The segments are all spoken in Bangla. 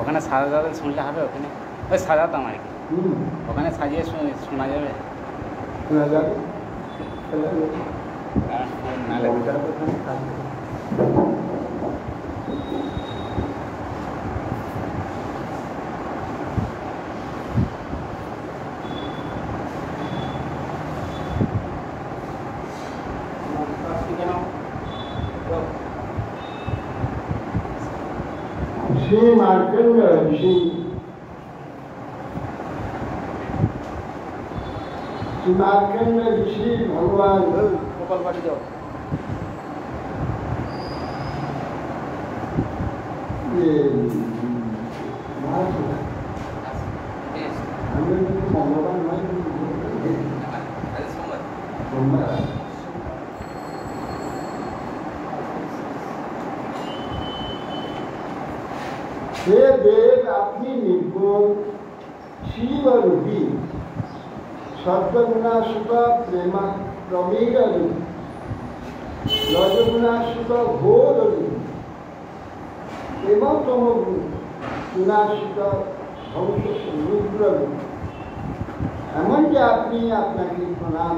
ওখানে সাজাতে শুনলে হবে? ওখানে ওই সাজাতাম আর কি, ওখানে সাজিয়ে শোনা যাবে। শোনা যাবে নাহলে श्री मार्कंड ऋषि मार्कंड ऋषि भगवान गोपाल पाटी जाओ ये हे देव अपनी निर्गुण शिव रूपी सत्वगुणाश्रित प्रेमा प्रमेय रूप रजगुणाश्रित घोर रूप एवं तमगुणाश्रित ধ্বংস সমুদ্র রূপ এমনকি আপনি আপনাকে প্রণাম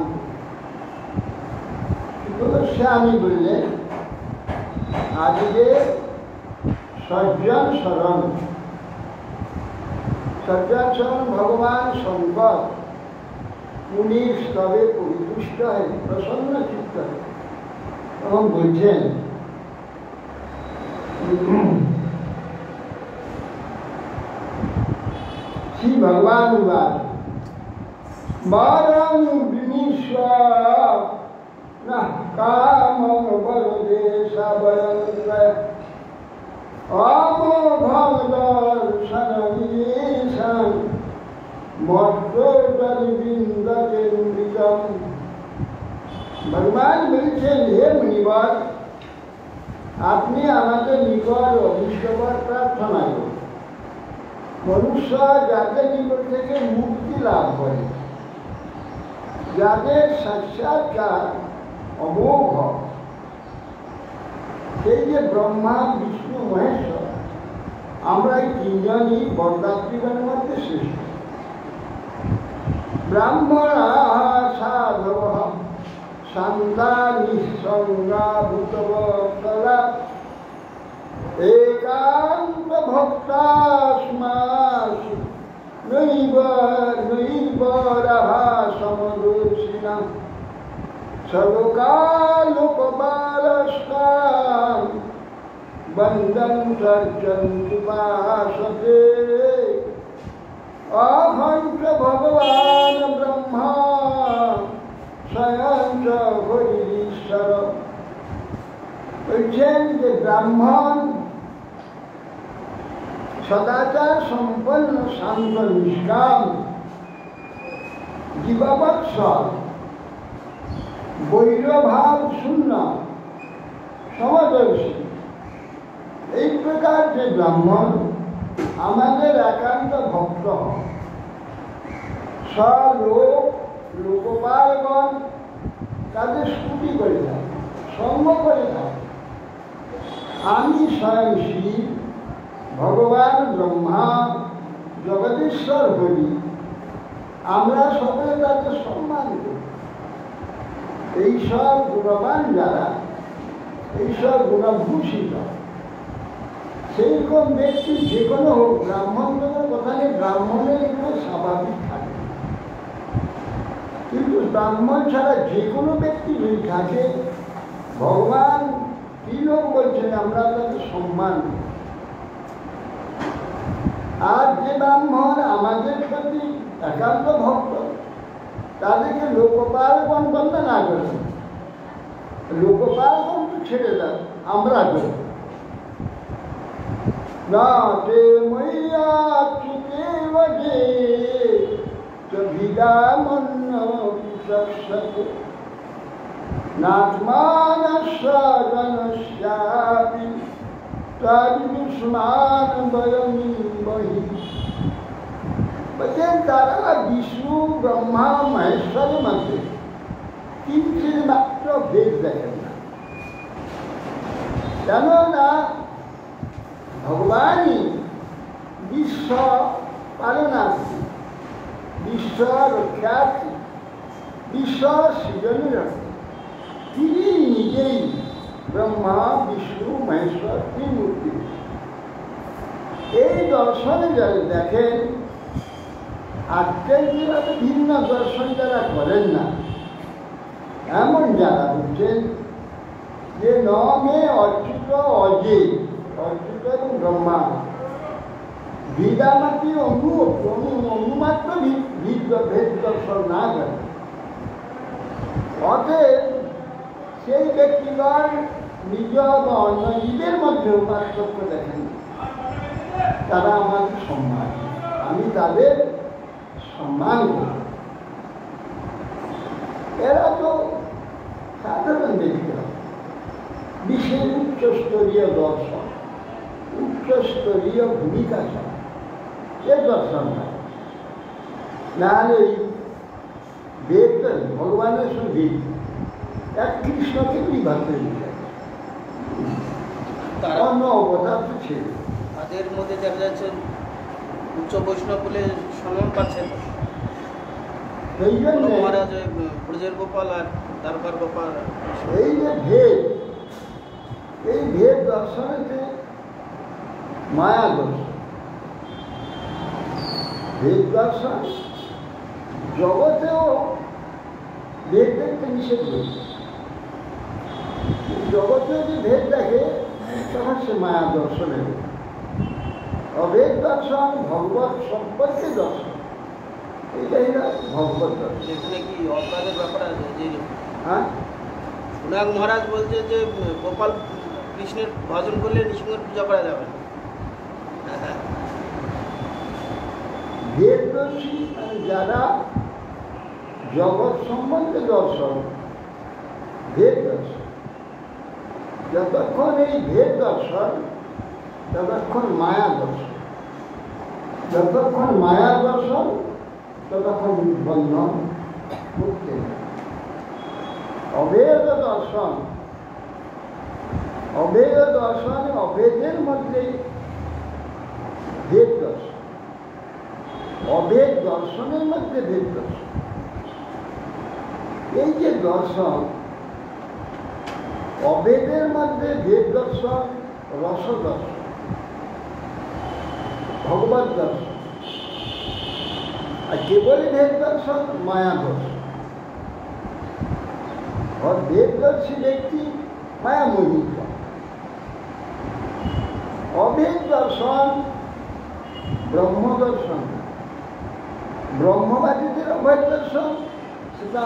সে আমি বললেন আজকে সজ্জন শরণ ভগবান শঙ্কর উনি স্তবে পরিতুষ্ট হয় প্রসন্ন চিত্ত এবং বলছেন श्री भगवान मारं विनीश्वर न काम बलदेशबलन्द्रय अमोघदर्शनमीशं मत्तोदरिविन्दकेन्द्रितं भगवान বলছেন হে মুনিবর আপনি আমাদের নিকট অভিষ্টবর প্রার্থনা করুন মনুষ্য যাদের নিকট থেকে মুক্তি লাভ করে যাদের সাক্ষাৎকার অমোঘ সেই যে ব্রহ্মা বিষ্ণু মহেশ্বর আমরা এই তিনজনই বরযাত্রীগণের মধ্যে শ্রেষ্ঠ ব্রাহ্মণা সাধব শান্তা নিঃসঙ্গা ভূতবৎসলা एकांत भक्तास्मासु नैवरहा समदोषिणा सर्वकालोपबालस्तां वन्दं तर्चन्तु पासते अहं च भगवान् ब्रह्मा स्वयं च हरीश्वर বলছেন যে ব্রাহ্মণ সদাচার সম্পন্ন শান্ত নিষ্কাম জীবাবৎসল বৈরভাব শূন্য সমদর্শী এই প্রকার যে ব্রাহ্মণ আমাদের একান্ত ভক্ত সলোক লোকপালগণ তাদের স্তুতি করে থাকে সঙ্গ করে থাকে আমি স্বয়ং শিব ভগবান ব্রহ্মা জগদীশ্বর হরি আমরা সকলে তাদের সম্মান করি এইসব গুণবান যারা এইসব গুণভূষিত সেই রকম ব্যক্তি যে কোনো হোক ব্রাহ্মণদের কথা নেই ব্রাহ্মণের একটু স্বাভাবিক থাকে কিন্তু ব্রাহ্মণ ছাড়া যে কোনো ব্যক্তি যদি থাকে ভগবান কি লোক বলছেন আমরা তাদের সম্মান আর যে ব্রাহ্মণ আমাদের প্রতি একান্ত ভক্ত তাদেরকে লোকপালগণ বন্ধ না করেন লোকপালগণ তো ছেড়ে দেন আমরা করি না তে মইয়া চুকে বজে বিদামন্ন বিশ্বসতে নাথমানস্যাপি তাদিদুষ্মান বয়মিবহি বলছেন তারা বিষ্ণু ব্রহ্মা মহেশ্বরের মধ্যে কিঞ্চিৎ মাত্র ভেদ দেখেন না কেননা ভগবানই বিশ্ব পালনার্থী, বিশ্ব রক্ষার্থী, বিশ্ব সৃজনীরর্থী তিনি নিজেই ব্রহ্মা বিষ্ণু মহেশ্বর ত্রিমূর্তি। এই দর্শনে যারা দেখেন, আজকের যেভাবে ভিন্ন দর্শন যারা করেন না, এমন যারা বুঝছেন যে নমে অচ্যুত অজে, অচ্যুত এবং ব্রহ্মা বিদামাতি অনুমাত্র ভেদ দর্শন না করে, অতএব সেই ব্যক্তিগণ নিজ বা অন্য জীবের মধ্যেও পার্থক্য দেখেন। তারা আমাদের সম্মান, আমি তাদের সম্মান করি। এরা তো সাধারণ ব্যক্তি, বিশেষ উচ্চস্তরীয় দর্শন, উচ্চস্তরীয় ভূমিকা ছাড়া এ দর্শন হয়। নাহলে এই বেদ ভগবানের সঙ্গে এক কৃষ্ণকে বিভাগের বিষয়, অন্য অবতার তো ছিল। তাদের মধ্যে দেখা যাচ্ছে উচ্চ বৈষ্ণব বলে সম্মান পাচ্ছেন। এই জন্য মহারাজ ব্রজের গোপাল আর দ্বারকার গোপাল, এই যে ভেদ, এই ভেদ দর্শনেতে মায়া দর্শন, ভেদ দর্শন জগতেও ভেদ দেখতে নিষেধ করেছে। জগতেও যে ভেদ দেখে তখন সে মায়া দর্শনের। অভেদ দর্শন ভগবত সম্পর্কে দর্শন, এটাই না ভগবত দর্শন। যেখানে কি অপরাধের ব্যাপার আছে। যে হ্যাঁ, সোনাগ মহারাজ বলছে যে গোপাল কৃষ্ণের ভজন করলে নৃসিংহের পূজা করা যাবে না। ভেদদর্শী যারা জগৎ সম্বন্ধে দর্শন, ভেদ দর্শন, যতক্ষণ এই ভেদ দর্শন ততক্ষণ মায়া দর্শন, যতক্ষণ মায়া দর্শন ততক্ষণ বন্ধন মুক্তি। অভেদ দর্শন, অভেদ দর্শন, অভেদের মধ্যে ভেদ দর্শন, অভেদ দর্শনের মধ্যে ভেদ দর্শন। এই যে দর্শন, অভেদের মধ্যে ভেদ দর্শন, রস দর্শন, ভগবত দর্শন, আর কেবলই ভেদ দর্শন মায়া দর্শন। আর ভেদদর্শী ব্যক্তি মায়াময়ী। অভেদ দর্শন ব্রহ্ম দর্শন, ব্রহ্মবাদীদের অভেদ দর্শন সেটা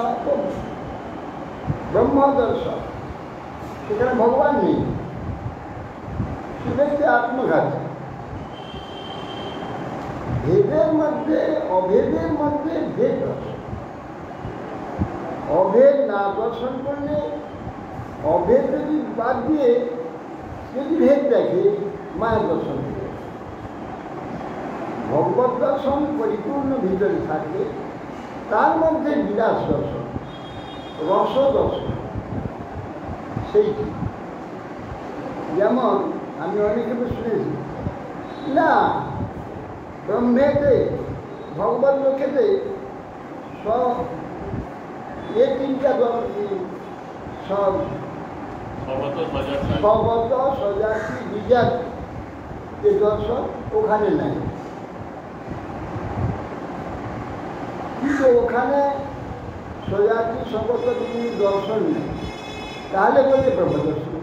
ব্রহ্ম দর্শন, সেখানে ভগবান নেই, সেটা আত্মঘাতী। ভেদের মধ্যে অভেদের মধ্যে ভেদ দর্শন, অভেদ না দর্শন করলে, অভেদ যদি বাদ দিয়ে যদি ভেদ দেখে মায়া দর্শন করে। ভগবত দর্শন পরিপূর্ণ ভিতরে থাকে, তার মধ্যে বিলাস দর্শন, রস দর্শন। সেইটি যেমন আমি অনেকে শুনেছি, না ব্রহ্মেতে ভগবত লোকেতে সব এ তিনটা সব ভগবত সজাতি বিজাতি যে দর্শন ওখানে নাই, কিন্তু ওখানে সজাতি সগত বিভিন্ন দর্শন নেই, তাহলে বলে ব্রহ্মদর্শন।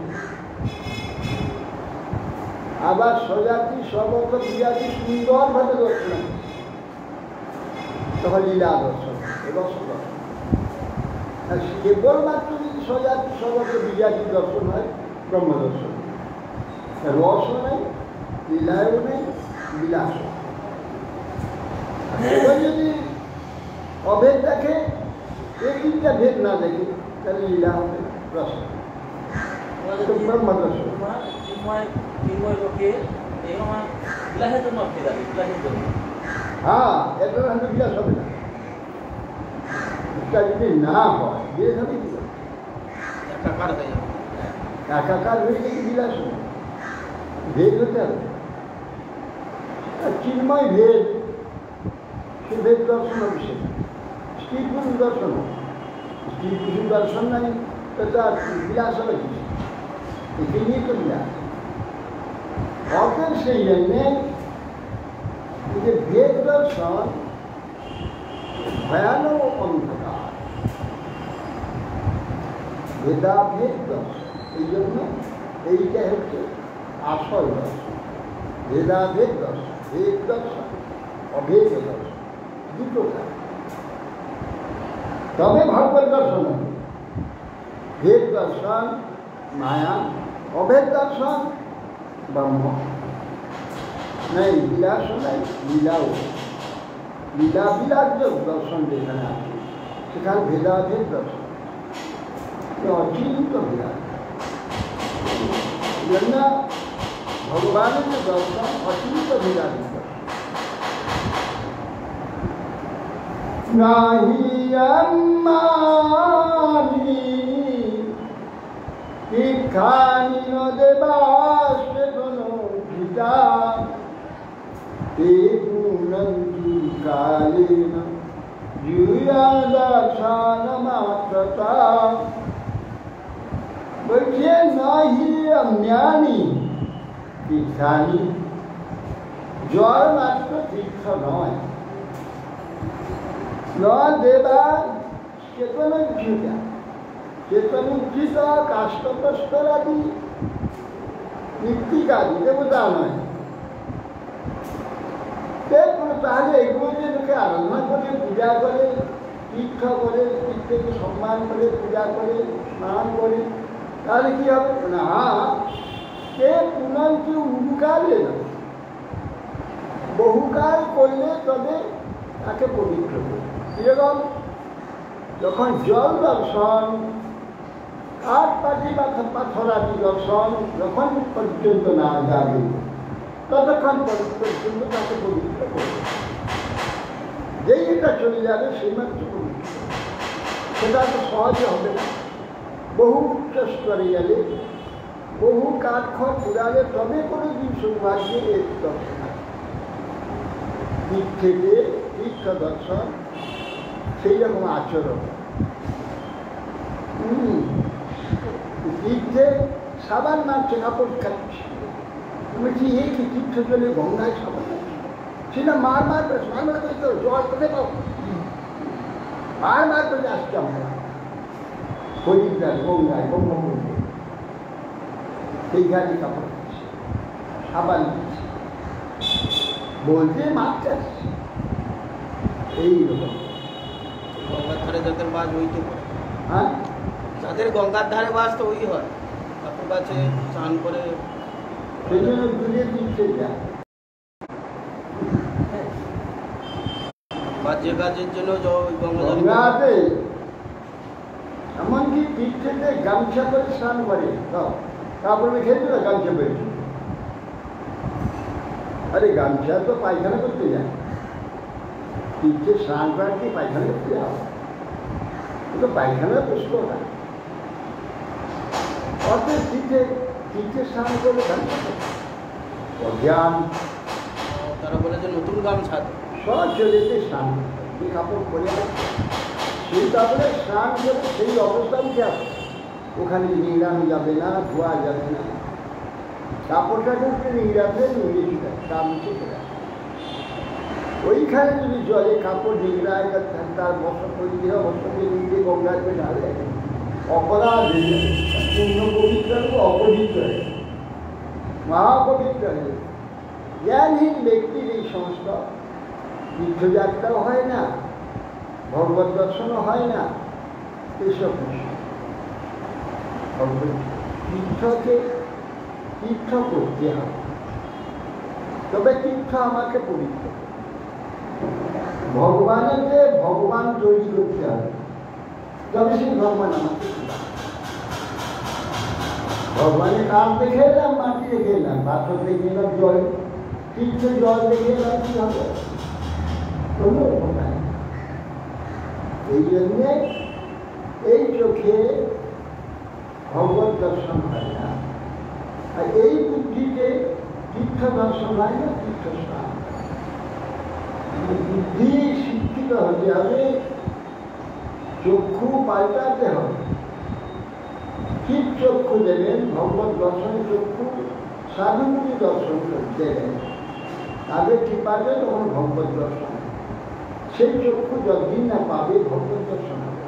আবার সজাতি সগত বিজাতি সুন্দরভাবে দর্শন, তখন লীলা দর্শন, রস দর্শন। আর কেবলমাত্র যদি সজাতি সগত বিজাতি দর্শন হয় ব্রহ্মদর্শন, রসও নেই, লীলায়ও নেই, বিলাস। এবার যদি অভেদ দেখে, এই তিনটা ভেদ না দেখে, তাহলে লীলা হবে, রস ব্রহ্মদর্শন। হ্যাঁ, এটা হয়তো বিলাস হবে না। এটা যদি না হয় বিলাস হবে কি? একাকার হয়ে গেলে বিলাস হবে, ভেদ হতে হবে। চিন্ময় ভেদ, সে ভেদ দর্শন অভিষেক, স্ত্রী পুরুষ দর্শন, স্ত্রী পুরুষ দর্শন নাই তো তার বিলাস হবে কিছু, একে নিয়ে তো বিলাস। অর্থের সেই জন্যে যে ভেদ দর্শন ভয়ানক অন্ধকার, ভেদাভেদ দর্শন, এই জন্য এইটা হচ্ছে আসল দর্শন। ভেদাভেদ দর্শন, ভেদ দর্শন, অভেদ দর্শন, দুটো কাজ। তবে ভগবত দর্শন হবে। ভেদ দর্শন মায়া, অভেদ দর্শন ব্রহ্ম। নেই বিলাস নাই, লীলাও, লীলা বিলাস দর্শন যেখানে আছে সেখানে ভেদাভেদ দর্শন, অচিন্ত বিলাস। জন্য ভগবানের যে দর্শন অচিন্ত বিলাস। নাহি আম্মানি শিক্ষানি ন দেবাস্তে কোনো পিতা তে পুনন্তু কালেন জুয়াদাসানমাত্রতা। বলছে নাহি অম্যানি তীর্থানি, জল মাত্র তীর্থ নয়, ন দেবা চেতনোজ্জিত, চেতনোজ্জিত কাষ্ঠপ্রস্তরাদি মৃত্তিকাদি দেবতা নয়। তাহলে এগুলো যে লোকে আরাধনা করে, পূজা করে, তীর্থ করে, তীর্থকে সম্মান করে, পূজা করে, স্নান করে, তাহলে কি হবে না? সে পুনন্তু উকালে না, বহুকাল করলে তবে তাকে পবিত্র করে। এরকম যখন জল দর্শন, কাঠ পাটি বা পাথরাদি দর্শন যখন পর্যন্ত না যাবে ততক্ষণ পর্যন্ত তাকে পবিত্র করবে। যেই এটা চলে যাবে সেই মাত্র পবিত্র, সেটা তো সহজে হবে না। বহু স্তরে গেলে, বহু কাঠ খড় পুরালে তবে কোনো দিন সৌভাগ্যে এর দর্শন হয়। দিক থেকে তীর্থ দর্শন সেই রকম আচরণ। তীর্থে সাবান মারছে, কাপড় খাচ্ছে, বলছি এই কি তীর্থ জলে গঙ্গায় সাবান মারছে, সেটা মার মারবে, স্নান করতে জল করে পাবো, মার করে আসছে আমরা হরিদ্বার গঙ্গায়, ব্রহ্মপুরে সেইখানে কাপড় খাচ্ছে, সাবান দিচ্ছে, বলতে মারতে আসছে। এইরকম গঙ্গার ধারে যাদের বাস ওই তো, হ্যাঁ, যাদের গঙ্গার ধারে বাস তো ওই হয়, ঠাকুর কাছে স্নান করে, সেই জন্য দূরে দিচ্ছে যায়। বা যে কাজের জন্য গঙ্গাতে এমনকি তীর্থেতে গামছা করে স্নান করে, তারপরে খেতে না গামছা পেয়েছে। আরে গামছা তো পায়খানা করতে যায়, তীর্থে স্নান করার কি পায়খানা করতে যাওয়া? তো পায়খানার প্রশ্ন না। অর্থে তীর্থে স্নান করলে গামছা অজ্ঞান, তারা বলে যে নতুন গামছা সব চলেছে স্নান, যে কাপড় পরে আছে সেই কাপড়ে স্নান করে সেই অবস্থা উঠে আসে। ওখানে নিংড়ানো যাবে না, ধোয়া যাবে না, কাপড়টাকে উঠে নিংড়াতে নিংড়ে চলে আসে, তার মুখে চলে আসে। ওইখানে যদি জলে কাপড় নিংড়ায়, তার বস্ত্র তৈরি হয়, বস্ত্রকে নিংড়ে গঙ্গাতে ঢালে, অপরাধ হয়ে যায়, পূর্ণ পবিত্র অপবিত্র হয়ে যায়, মহাপবিত্র হয়ে যায়। জ্ঞানহীন ব্যক্তির এই সমস্ত তীর্থযাত্রাও হয় না, ভগবত দর্শনও হয় না, এসব তীর্থকে তীর্থ করতে হবে, তবে তীর্থ আমাকে পবিত্র, ভগবানকে ভগবান তৈরি করতে হবে, তবে সেই ভগবান আমাকে। ভগবানের কাঠ দেখে এলাম, মাটি দেখে এলাম, পাথর দেখে এলাম, জল, তীর্থে জল দেখে এলাম, কি হবে? কোনো উপকার। এই জন্যে এই চোখে ভগবত দর্শন হয় না, আর এই বুদ্ধিতে তীর্থ দর্শন হয় না, তীর্থ স্নান। বুদ্ধি শিক্ষিত হতে হবে, চক্ষু পাল্টাতে হবে। ঠিক চক্ষু দেবেন, ভগবত দর্শন চক্ষু, সাধুগুলি দর্শন দেবেন, তাদের কি পাবে তখন ভগবত দর্শন। সেই চক্ষু যতদিন না পাবে ভগবত দর্শন হবে,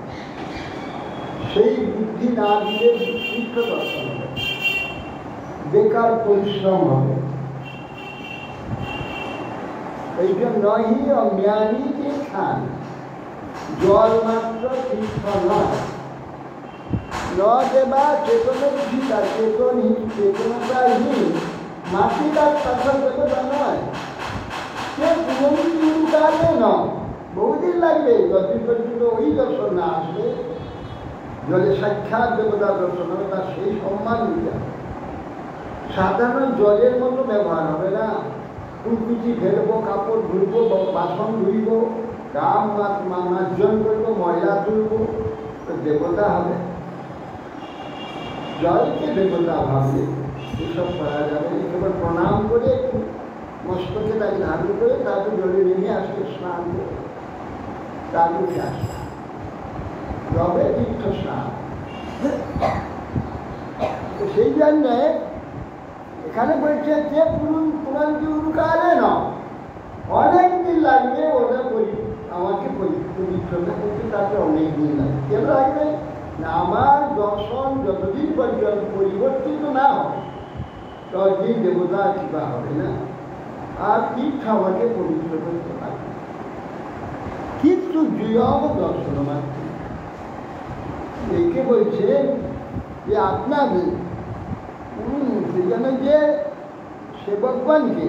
সেই বুদ্ধি না দিলে তীর্থ দর্শন হবে, বেকার পরিশ্রম হবে। এই জন্যই অজ্ঞানীকে খান, জল মাত্র তীর্থ নয়। ন দেবা চেতনহীনতা, চেতনতাহীন মাটিটার কথা দেবতা নয়। সে পুনরুকালে নয়, বহুদিন লাগবে যতদিন পর্যন্ত ওই দর্শন না আসবে, জলে সাক্ষাৎ দেবতা দর্শন হবে, তার সেই সম্মান দিতে হবে। সাধারণ জলের মতো ব্যবহার হবে না। ফুলকুচি ফেলবো, কাপড় ধুইব, বাসন ধুইব, গাম মার্জন করবো, ময়লা তুলবো, তো দেবতা হবে। জলকে দেবতা ভাবলে এসব করা যাবে। কেবল প্রণাম করে একটু মস্তকে তাকে ধারণ করে তারপর জলে নেমে আসবে, স্নান করে তারপরে আসবে, তবে তীর্থ স্নান। সেই জন্যে এখানে বলছে যে পুরাণে না, অনেক দিন লাগবে ওটা আমাকে পরিচ্ছন্ন করতে, তাকে অনেক দিন লাগবে। কেন লাগবে না? আমার দর্শন যতদিন পর্যন্ত পরিবর্তিত না হয় ততদিন দেবতা কৃপা হবে না, আর তীর্থ আমাকে পবিত্র করতে পারবে। কিন্তু জয়ম দর্শন মাত্র একে বলছে যে আপনাদের সেই জন্য যে সেবকগণকে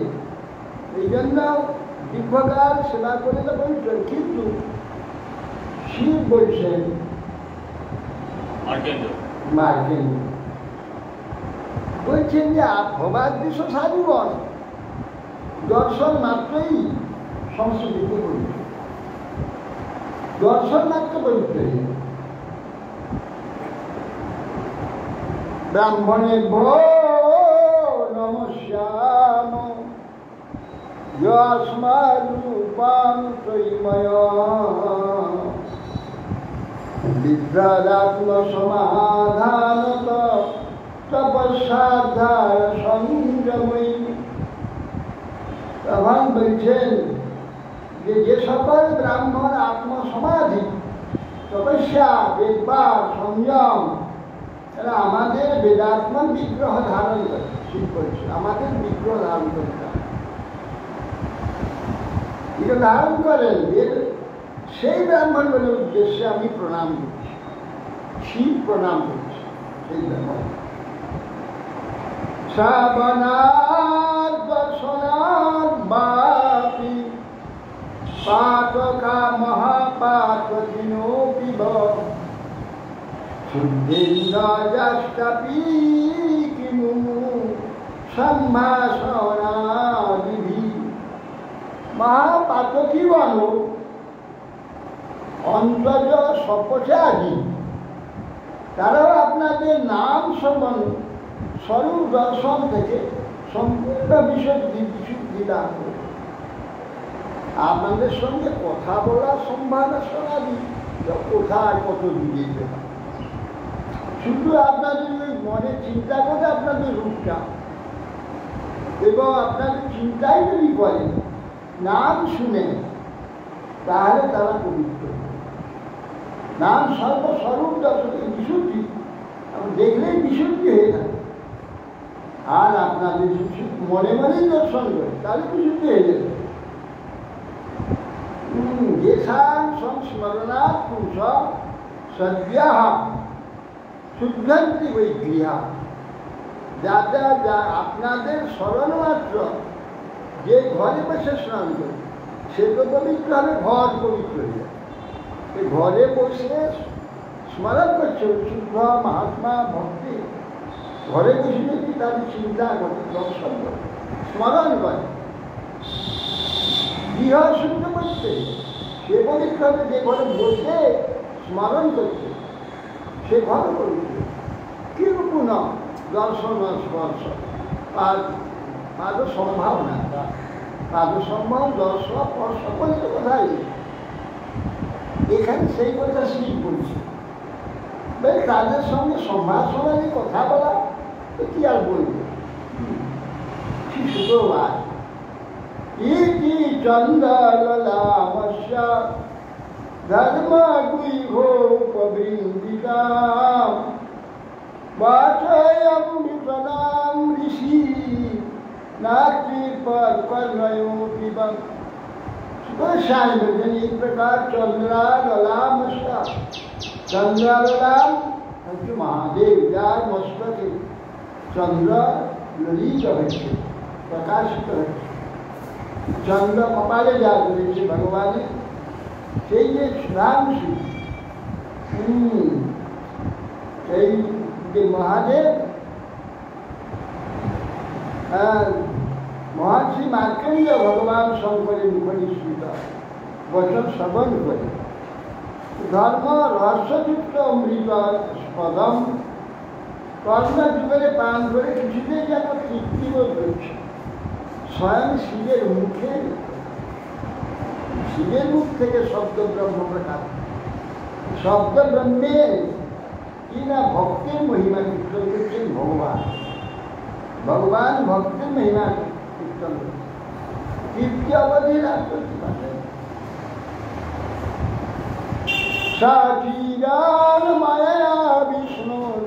এই জন্য দীর্ঘকাল সেবা করে তো বলছেন, কিন্তু শিব বলছেন মার্কেন্দ্র বলছেন যে ভবাদৃশ্য সাধুগণ দর্শন মাত্রই সংস্কৃতিকে পবিত্র, দর্শন মাত্র পবিত্র। ব্রাহ্মণে ভো নমস্যাম যস্মারূপাং ত্রয়ীময় বিভ্রাদাত্ম সমাধানত তপস্যাধ্যায় সংযমী। তখন বলছেন যে যে সকল ব্রাহ্মণ আত্মসমাধি, তপস্যা, বেদপাঠ, সংযম, এরা আমাদের বেদাত্মক বিগ্রহ ধারণ করে, ঠিক করছে, আমাদের বিগ্রহ ধারণ করতে হবে। এটা ধারণ করেন সেই ব্রাহ্মণের উদ্দেশ্যে আমি প্রণাম করছি, শিব প্রণাম করছি। সেই ব্রাহ্মণ শ্রাবণার দর্শনার বাপি পাতকা মহাপাতকিনো পিব শুদ্ধেন্দ্রজাষ্টাপি কিমু সম্ভাষণাদিভি। মহাপাতকী বন অন্তর্য সপচারী, তারাও আপনাদের নাম শ্রবণ স্বরূপ দর্শন থেকে সম্পূর্ণ বিশুদ্ধি লাভ করে। আপনাদের সঙ্গে কথা বলার সম্ভাবনা কোথায় কত দিতে হয়, শুধু আপনাদের ওই মনে চিন্তা করে আপনাদের রূপটা, এবং আপনাদের চিন্তাই যদি করেন, নাম শুনে, তাহলে তারা পবিত্র। নাম সর্বস্বরূপ দর্শনের বিশুদ্ধি, দেখলেই বিশুদ্ধি হয়ে থাকে। আর আপনাদের মনে মনেই দর্শন করে, তাহলে বিশুদ্ধি হয়ে যাবে। যেখান সংস্মরণাৎ পুরুষ সদ্যা শুদ্ধন্তি ওই গৃহা, যাতে আপনাদের স্মরণ মাত্র যে ঘরে বসে স্নান করে সে তো পবিত্র হবে, ঘর পবিত্র হয়ে যায়। ঘরে বসে স্মরণ করছে শুদ্ধ মহাত্মা ভক্তি, ঘরে বসে যদি তাদের চিন্তা করে, দর্শন করে, স্মরণ করে, গৃহ শুদ্ধ করছে, সে পবিত্র হবে। যে ঘরে বসে স্মরণ করছে সে ঘর পবিত্র। কিরূপ দর্শন স্পর্শ আর সম্ভাবনা পাদসম্মান দর্শক সকলের কথাই এখানে সেই কথা শ্রী বলছে। তাদের সঙ্গে সম্ভাষণে কথা বলা তো কি আর বলবে। সুপ্রভাত ইতি চন্দ্রলামস্যা ধর্মগুহো উপবৃন্দিতাম বাচয়মৃতনাম ঋষি नाकृपकर्णयो पिबं श्याम भजन एक प्रकार चंद्राललाम चंद्राललाम महादेव যার মস্তকে চন্দ্র ললিত হয়েছে, প্রকাশিত হয়েছে। চন্দ্র কপালে যা রয়েছে ভগবানের, সেই যে সুধাংশু, এই যে মহাদেব মহর্ষি মার্কণ্ড ভগবান শঙ্করের মুখনিসৃত বচন শ্রবণ করে ধর্ম রহস্যযুক্ত অমৃত পদম কর্ণ যুগলে পান করে কিছুতেই যেন তৃপ্তি বোধ হচ্ছে। স্বয়ং শিবের মুখ থেকে শব্দ ব্রহ্ম প্রকাশ। শব্দ ব্রহ্মের কি না ভক্তের মহিমা কীর্তন করছেন ভগবান। ভগবান ভক্তের মহিমা কীর্তন করছেন, কীর্তি অবধি লাভ করতে পারেন। সাচিরান মায়া বিষ্ণুর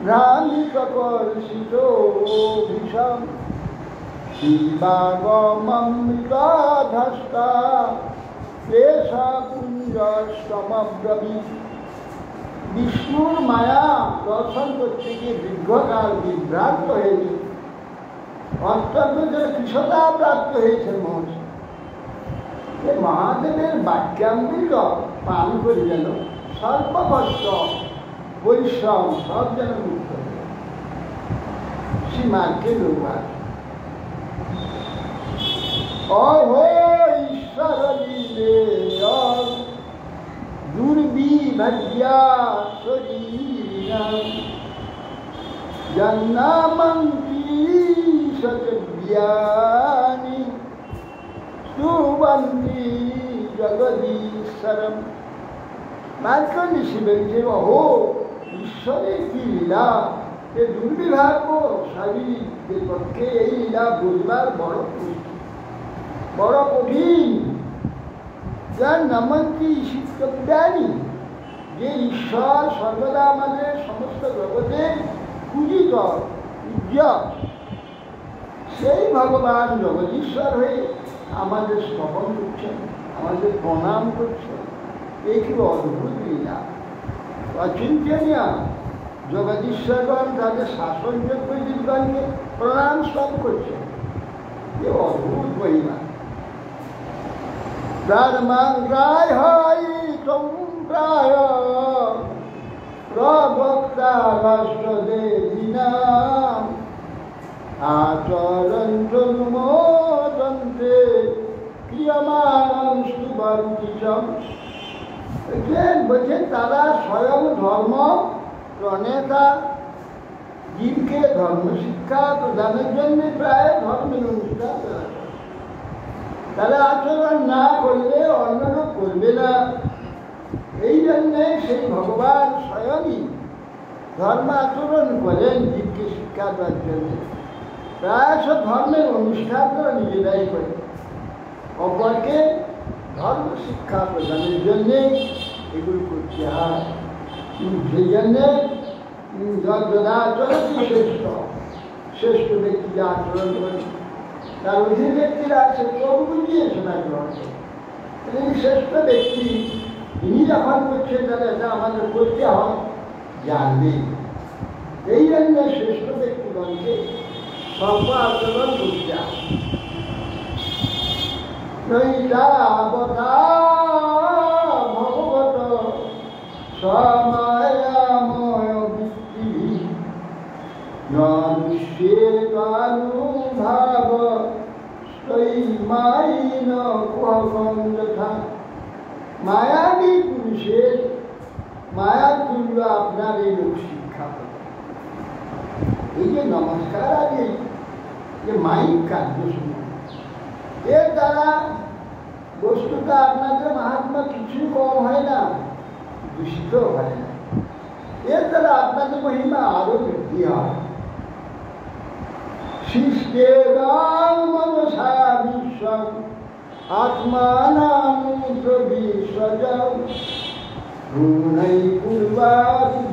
ভ্রান্তি কর্ষিত ভীষণ শিবাগমৃতাধস্তা ক্লেশা পুঞ্জস্তমব্রবীত। বিষ্ণুর মায়া দর্শন করতে গিয়ে দীর্ঘকাল বিভ্রান্ত হয়েছে, অত্যন্ত যেন কৃষতা প্রাপ্ত হয়েছে মহর্ষি। মহাদেবের বাক্যামৃত পান করে যেন সর্বভস্ত বৈষম সব যেন মুক্ত সীমাকে লোক অহো ঈশ্বর লীলে দুর্বিভাগ্যা শরীরিণাম জন্নামন্তি সতব্যানি स्तुवन्ति जगदीश्वरम। मार्कण्ड शिवेर যে অহো ঈশ্বরের কি লীলা, এ দুর্বিভাগ্য শারীরিকদের পক্ষে এই লীলা বুঝবার বড় কঠিন। যার নামন্তি শিক্ষানি, যে ঈশ্বর সর্বদা আমাদের সমস্ত জগতের পূজিত পূজ্য, সেই ভগবান জগদীশ্বর হয়ে আমাদের স্তবন করছেন, আমাদের প্রণাম করছেন। এই কি অদ্ভুত লীলা, অচিন্তনীয়। জগদীশ্বরগণ তাদের শাসনযোগ্য জীবগণকে প্রণাম স্তব করছেন, এ অদ্ভুত মহিমা। ধর্মায় হয় প্রায় প্রবক্তা রাষ্ট্রদেবীনাম আচরন্তে ক্রিয়মাণ স্তুবন্তিচম। বলছেন তারা স্বয়ং ধর্ম প্রণেতা, জীবকে ধর্ম শিক্ষা প্রদানের জন্য প্রায় ধর্মের অনুষ্ঠান তারা আচরণ না করলে অন্যরা করবে না। এই জন্যে সেই ভগবান স্বয়ংই ধর্ম আচরণ করেন জীবকে শিক্ষা দেওয়ার জন্য। প্রায় সব ধর্মের অনুষ্ঠান তারা নিজেরাই করে, অপরকে ধর্ম শিক্ষা প্রদানের জন্যে এগুলো করতে হয়। সেই জন্যে যদাচরণ শ্রেষ্ঠ ব্যক্তি যা আচরণ করে তার অধীন ব্যক্তিরা সে চোখ বুঝিয়ে শোনা গ্রহণ করে। শ্রেষ্ঠ ব্যক্তি তিনি যখন করছেন তাহলে এটা আমাদের করতে হয় জানবে। এই জন্য শ্রেষ্ঠ ব্যক্তিগণকে সর্ব আচরণ করতে হয়। ভগবত সমায়াময় বৃত্তি নুভাব মাইন কুহকম যথা। মায়াবী পুরুষের মায়া তুল্য আপনার এই লোক শিক্ষা করে। এই যে নমস্কার আগে যে মাইক কার্য শুনে এর দ্বারা বস্তুটা আপনাদের মহাত্মা কিছুই কম হয় না, দূষিত হয় না। এর দ্বারা আপনাদের মহিমা আরো বৃদ্ধি হয়। সৃষ্টে মনসা বিশ্বং আত্মানাং প্রবিশ্বজং গুণৈ পূর্বাভিরাভাতি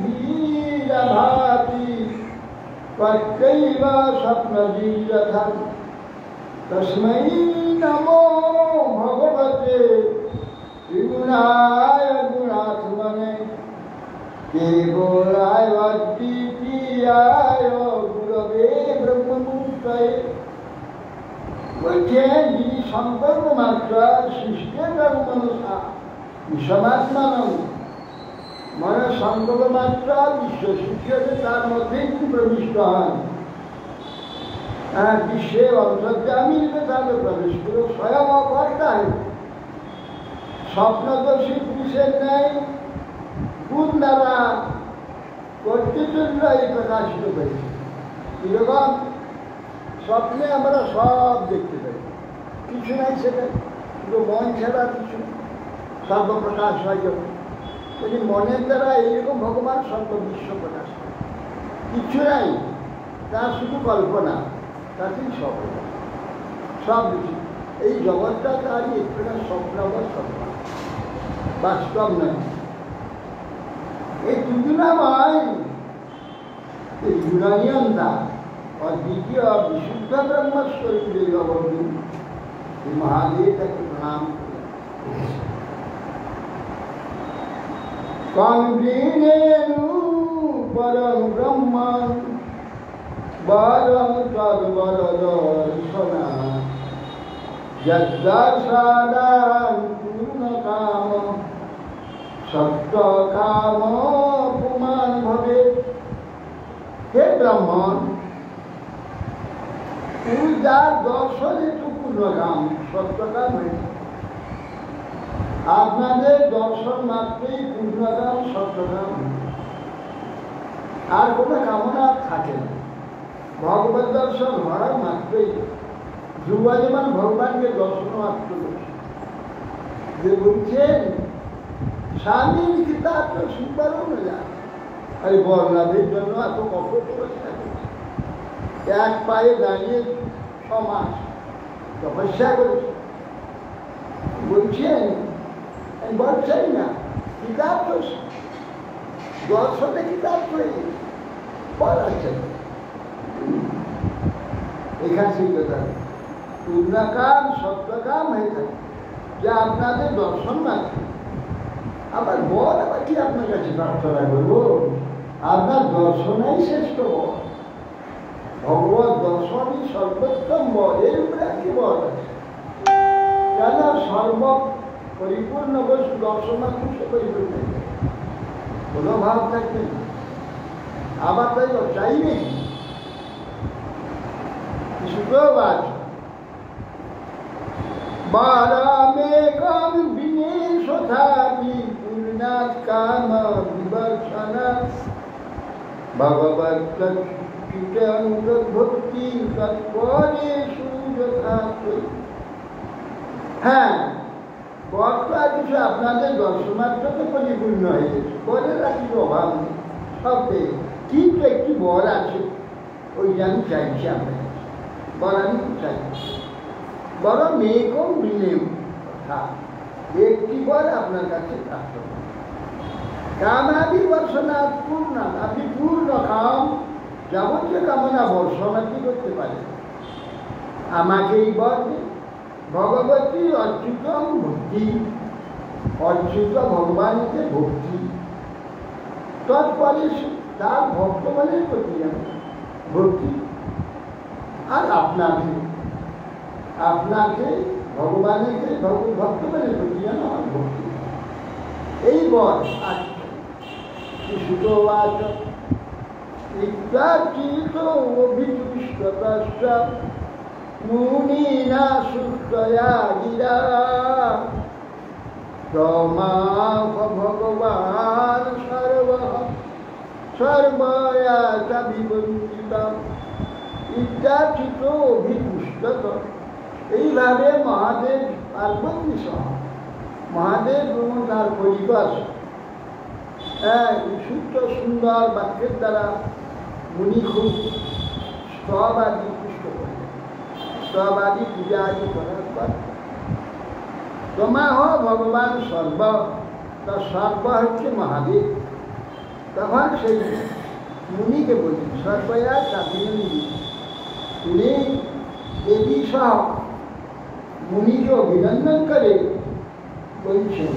পত্যৈব স্বপ্নজিযথা তস্मै নমো ভগবতে ত্রিগুণায় গুণাত্মনে কেবলায় অদ্বিতীয়ায় গুরবে ব্রহ্মমূর্তয়ে। বলছেন যিনি সম্পর্ক মাত্র সৃষ্টে মনসা বিষমাত্মানং, মানে সম্পর্ক মাত্র বিশ্ব সৃষ্টি হচ্ছে তার মধ্যেই তিনি প্রবিষ্ট হন। বিশ্বে অন্তর্যামী তাদের প্রবেশ করে স্বয়ং অকর্তায় স্বপ্নদর্শী পুরুষের ন্যায় গুণ দ্বারা কর্তৃত্ব এই প্রকাশিত করেছে। এরকম স্বপ্নে আমরা সব দেখতে পাই, কিছু নাই সেটা, কিন্তু মন ছাড়া কিছু সর্বপ্রকাশ হয় যখন, যদি মনের দ্বারা এইরকম ভগবান সর্ববিশ্ব প্রকাশ করে। কিছু নাই, তা শুধু কল্পনা, তাতেই সব সব কিছু। এই জগৎটা তারই একটা স্বপ্ন বা স্বপ্ন, বাস্তব নয়। এই দুজনাময় এই গুণানিয়ন্তা অদ্বিতীয় বিশুদ্ধ ব্রহ্মস্বরূপ দেববন্ধু এই মহাদেব তাকে প্রণাম কন্দিনেনু পরম ব্রহ্মণ বরম তদ্বর দর্শনা যদ্দর্শনাং পূর্ণ কাম সত্য কাম পুমান ভবে। হে ব্রাহ্মণ, তুমি যার দর্শন একটু পূর্ণকাম সত্যকাম হয়েছে, আপনাদের দর্শন মাত্রই পূর্ণকাম সত্যকাম, আর কোনো কামনা থাকে না। ভগবত দর্শন হওয়ার মাত্রই ধ্রুব যেমন ভগবানকে দর্শন মাত্র যে বলছেন স্বামীর কিতাব তো শুনবারও না যায়, আর বর্ণাদের জন্য এত কঠোর এক পায়ে দাঁড়িয়ে সমাজ তপস্যা করেছে। বলছেন আমি বল চাই না, কিতাব তো দর্শনে কিতাব তৈরি বলাচ্ছেন। এখানে সেই কথা পূর্ণকাম সত্যকাম হয়ে থাকে যে আপনাদের দর্শন মাত্র। আবার বল আবার কি আপনার কাছে প্রার্থনা করবো? আপনার দর্শনাই শ্রেষ্ঠ বল, ভগবত দর্শনই সর্বোত্তম বল। এর উপরে কি বল আছে? কেন সর্ব পরিপূর্ণ বস্তু দর্শন মাত্র সে পরিপূর্ণ কোনো ভাব থাকবে না। আবার তাই চাইবে শুক্রবার বারামেকম বিনেশোথাপি পূর্ণাৎ কাম বিবর্ষণা ভগবৎ ভক্তি তৎপরেষু যথার্থ। হ্যাঁ, বর্তমান কিছু আপনাদের দর্শনার্থ তো পরিপূর্ণ হয়ে গেছে, বরের আর কিছু অভাব নেই, সব পেয়ে। কিন্তু একটি বর আছে, ওই আমি চাইছি আপনার বর, আমি চাই বড় মেয়ে কম বিনে একটি বর আপনার কাছে প্রাপ্ত। কামাদি বর্ষণা পূর্ণ, আপনি পূর্ণ কাম যাবতীয় কামনা বর্ষণ আপনি করতে পারেন। আমাকে এই বর ভগবতী অচ্যুতম ভক্তি, অচ্যুত ভগবানকে ভক্তি তৎপরে তার ভক্তগণের প্রতি ভক্তি, আর আপনাকে আপনাকে ভগবানকে ভক্তগণের প্রতি আমার ভক্তি। এই বর সুতোবাচ ইত্যাচিত অভিযুষ্টতশ্চ মুনিনা সুতয়া গিরা রমাফ ভগবান সর্বয়া বিবঞ্চিত ইত্যাচিত অভিযুষ্টত এইভাবে মহাদেব পার্বতী সহ মহাদেব এবং তার পরিবার শুদ্ধ সুন্দর বাক্যের দ্বারা মুনি খুব স্তব আদি পুষ্ট করলেন। স্তব আদি পূজা আদি করার পর তোমাহ ভগবান সর্ব, তার সর্ব হচ্ছে মহাদেব। তখন সেই মুনিকে বলছেন সর্বয়া কাপিনী, তিনি দেবী সহ মুনিকে অভিনন্দন করে বলছেন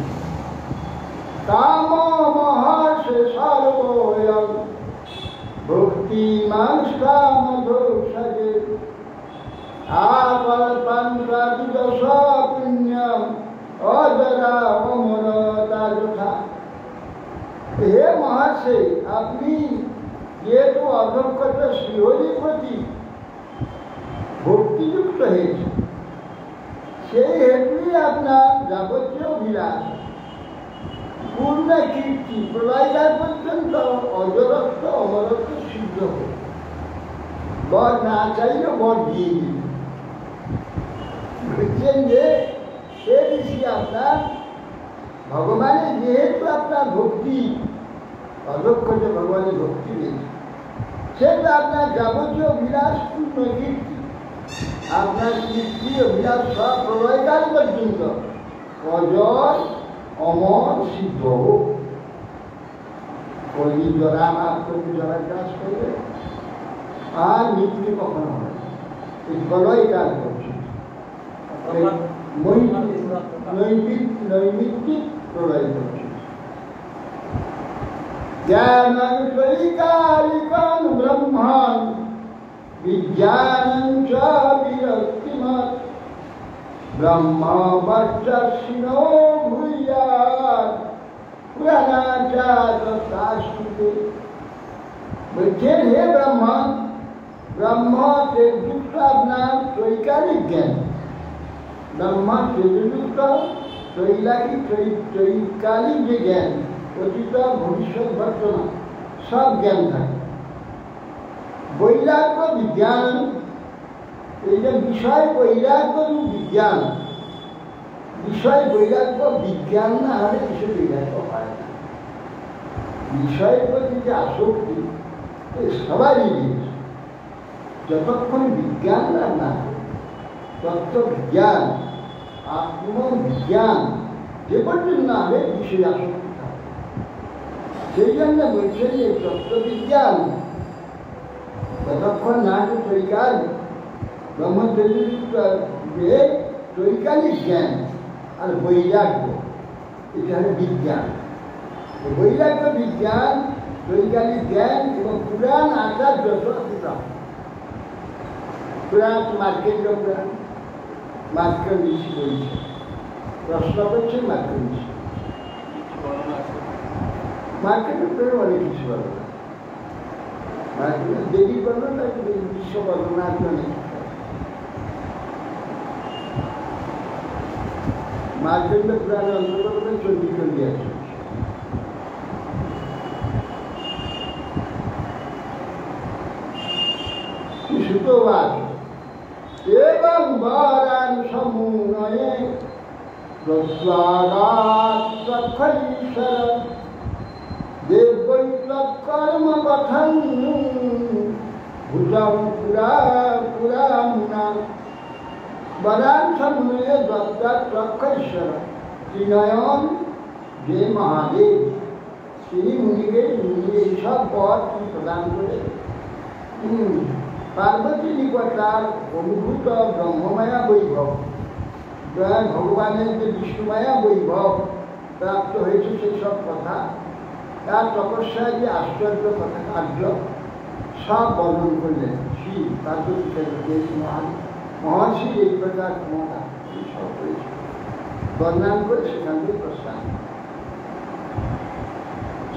কাম মহাশে সর্বয়ং ভক্তি মাংসাম দোষে আপল্পন্ত্রদশ পুণ্যম অজরা অমরতা যথা। হে মহাশয়, আপনি যেহেতু অধ্যক্ষত শ্রীহরির প্রতি ভক্তিযুক্ত হয়েছে, সেই হেতুই আপনার যাবতীয় বিলাস পূর্ণ কীর্তি প্রলয়কাল পর্যন্ত অজরত্ব অমরত্ব সিদ্ধ হবে। বর না চাইলে বর দিয়ে দিন। বলছেন যে সে ঋষি আপনার ভগবানের যেহেতু আপনার ভক্তি অদক্ষত ভগবানের ভক্তি রয়েছে, সেটা আপনার যাবতীয় বিলাস পূর্ণ কীর্তি, আপনার কীর্তি অভিলাষ সব প্রলয়কাল পর্যন্ত অজয় অমর সিদ্ধ হোক। কলি জরা মাফ করবে, জরা চাষ করবে, আর মৃত্যু কখনো হবে এই প্রলয়কাল পর্যন্ত। নৈমিত্তিক প্রলয় পর্যন্ত জ্ঞানৈকালিকান ব্রহ্মাণ বিজ্ঞানং চ বিরক্তিমৎ ব্রহ্মবর্চস্বিনো ভূয়াৎ পুরাণাচারস্তুতে। বলছেন হে ব্রহ্মা, ব্রহ্ম তেজযুক্ত আপনার ত্রৈকালিক জ্ঞান, ব্রহ্মা তেজযুক্ত ত্রৈকালিক যে জ্ঞান, অতীত ভবিষ্যৎ বর্তমান সব জ্ঞান থাকে। বৈরাগ্য বিজ্ঞান, এই যে বিষয় বৈরাগ্য বিজ্ঞান, বিষয় বৈরাগ্য বিজ্ঞান না হলে বিষয় বৈরাগ্য হয় না। বিষয়ের প্রতি যে আসক্তি সবারই রয়েছে, যতক্ষণ বিজ্ঞান না তত্ত্ব বিজ্ঞান আত্মবিজ্ঞান যে পর্যন্ত না হবে বিষয় আসক্তি থাকে। সেই জন্য বলছেন যে তত্ত্ববিজ্ঞান যতক্ষণ না যে ত্রৈকাল ব্রহ্মচর্যযুক্ত যে ত্রৈকালিক জ্ঞান আর বৈরাগ্য, এটা হল বিজ্ঞান। বৈরাগ্য বিজ্ঞান, ত্রৈকালিক জ্ঞান এবং পুরাণ আচার যত পুরাণ মার্কেন্দ্র পুরাণ, মার্কেন্দ্র ঋষি বলছে, প্রশ্ন করছে মার্কেন্দ্র ঋষি। মার্কেন্দ্র পুরাণ অনেক কিছু বলো না, দেবী বর্ণনা বিশ্ব বর্ণনা অনেক মার্কেন্দ্র পুরাণে অন্তর্গত চণ্ডী আছে। সুতরাং এবং বরান সমুনয়ে প্রস্বাগাৎ দেবৈতব কর্ম কথন ভূতম পুরা পুরা মুনা বরান সমুনয়ে দত্তাৎ ত্রিনয়ন যে মহাদেব, তিনি মুনিকে এইসব পদ প্রদান করে পার্বতী নিকট তার অনুভূত ব্রহ্মমায়া বৈভব, ভগবানের যে বিষ্ণুমায়া বৈভব প্রাপ্ত হয়েছে সেই সব কথা, তার তপস্যায় যে আশ্চর্য কথা কার্য সব বর্ণন করলেন। শ্রী পার্বতী মহর্ষি এই প্রকার ক্ষমতা সব করেছে বর্ণন করে সেখান থেকে প্রস্থান।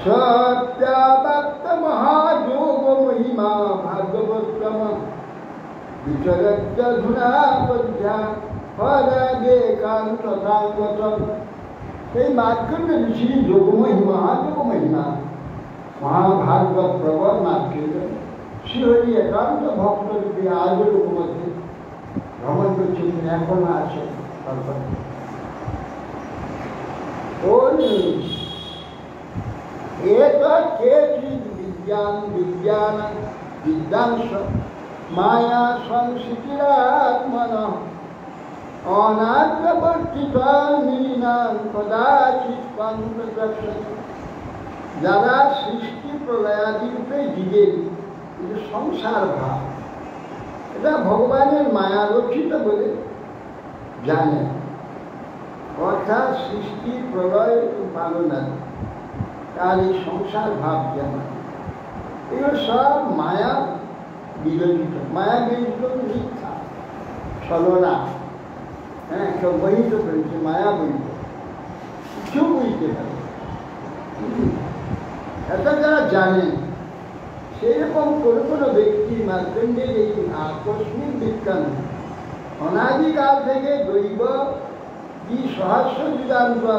সত্যাবাপ্ত মহাযোগ মহিমা ভাগবতম বিচরত্যধুনা পদ্যা হরাগে কান্ত সাগতম। সেই মার্কণ্ড ঋষি যোগময়ী মহাযোগ মহিমা মহাভাগবত প্রবল মার্কেন্দ্র শ্রীহরি একান্ত ভক্ত রূপে আজও মধ্যে ভ্রমণ করছেন, এখন আছেন সর্বত্র। বিদ্যাংশ মায়া সংস্কৃতিরাত্মন যারা সৃষ্টি প্রলয়াদি রূপে জীবে, সংসার ভাব এটা ভগবানের মায়া রচিত বলে জানে, অর্থাৎ সৃষ্টি প্রলয় পালনা তার এই সংসার ভাব জানা, এগুলো সব মায়া বিরোধিত। মায়া বিরোধিত মিথ্যা ছলনা, হ্যাঁ, কেউ বহিত করেছে, মায়া বহিত, কিছু বুঝতে পারে। এটা যারা জানেন, সেরকম কোনো কোনো ব্যক্তি মার্কণ্ডের এই আকস্মিক বিজ্ঞান অনাদিকাল থেকে দৈব কি সহস্র বিধান পুরা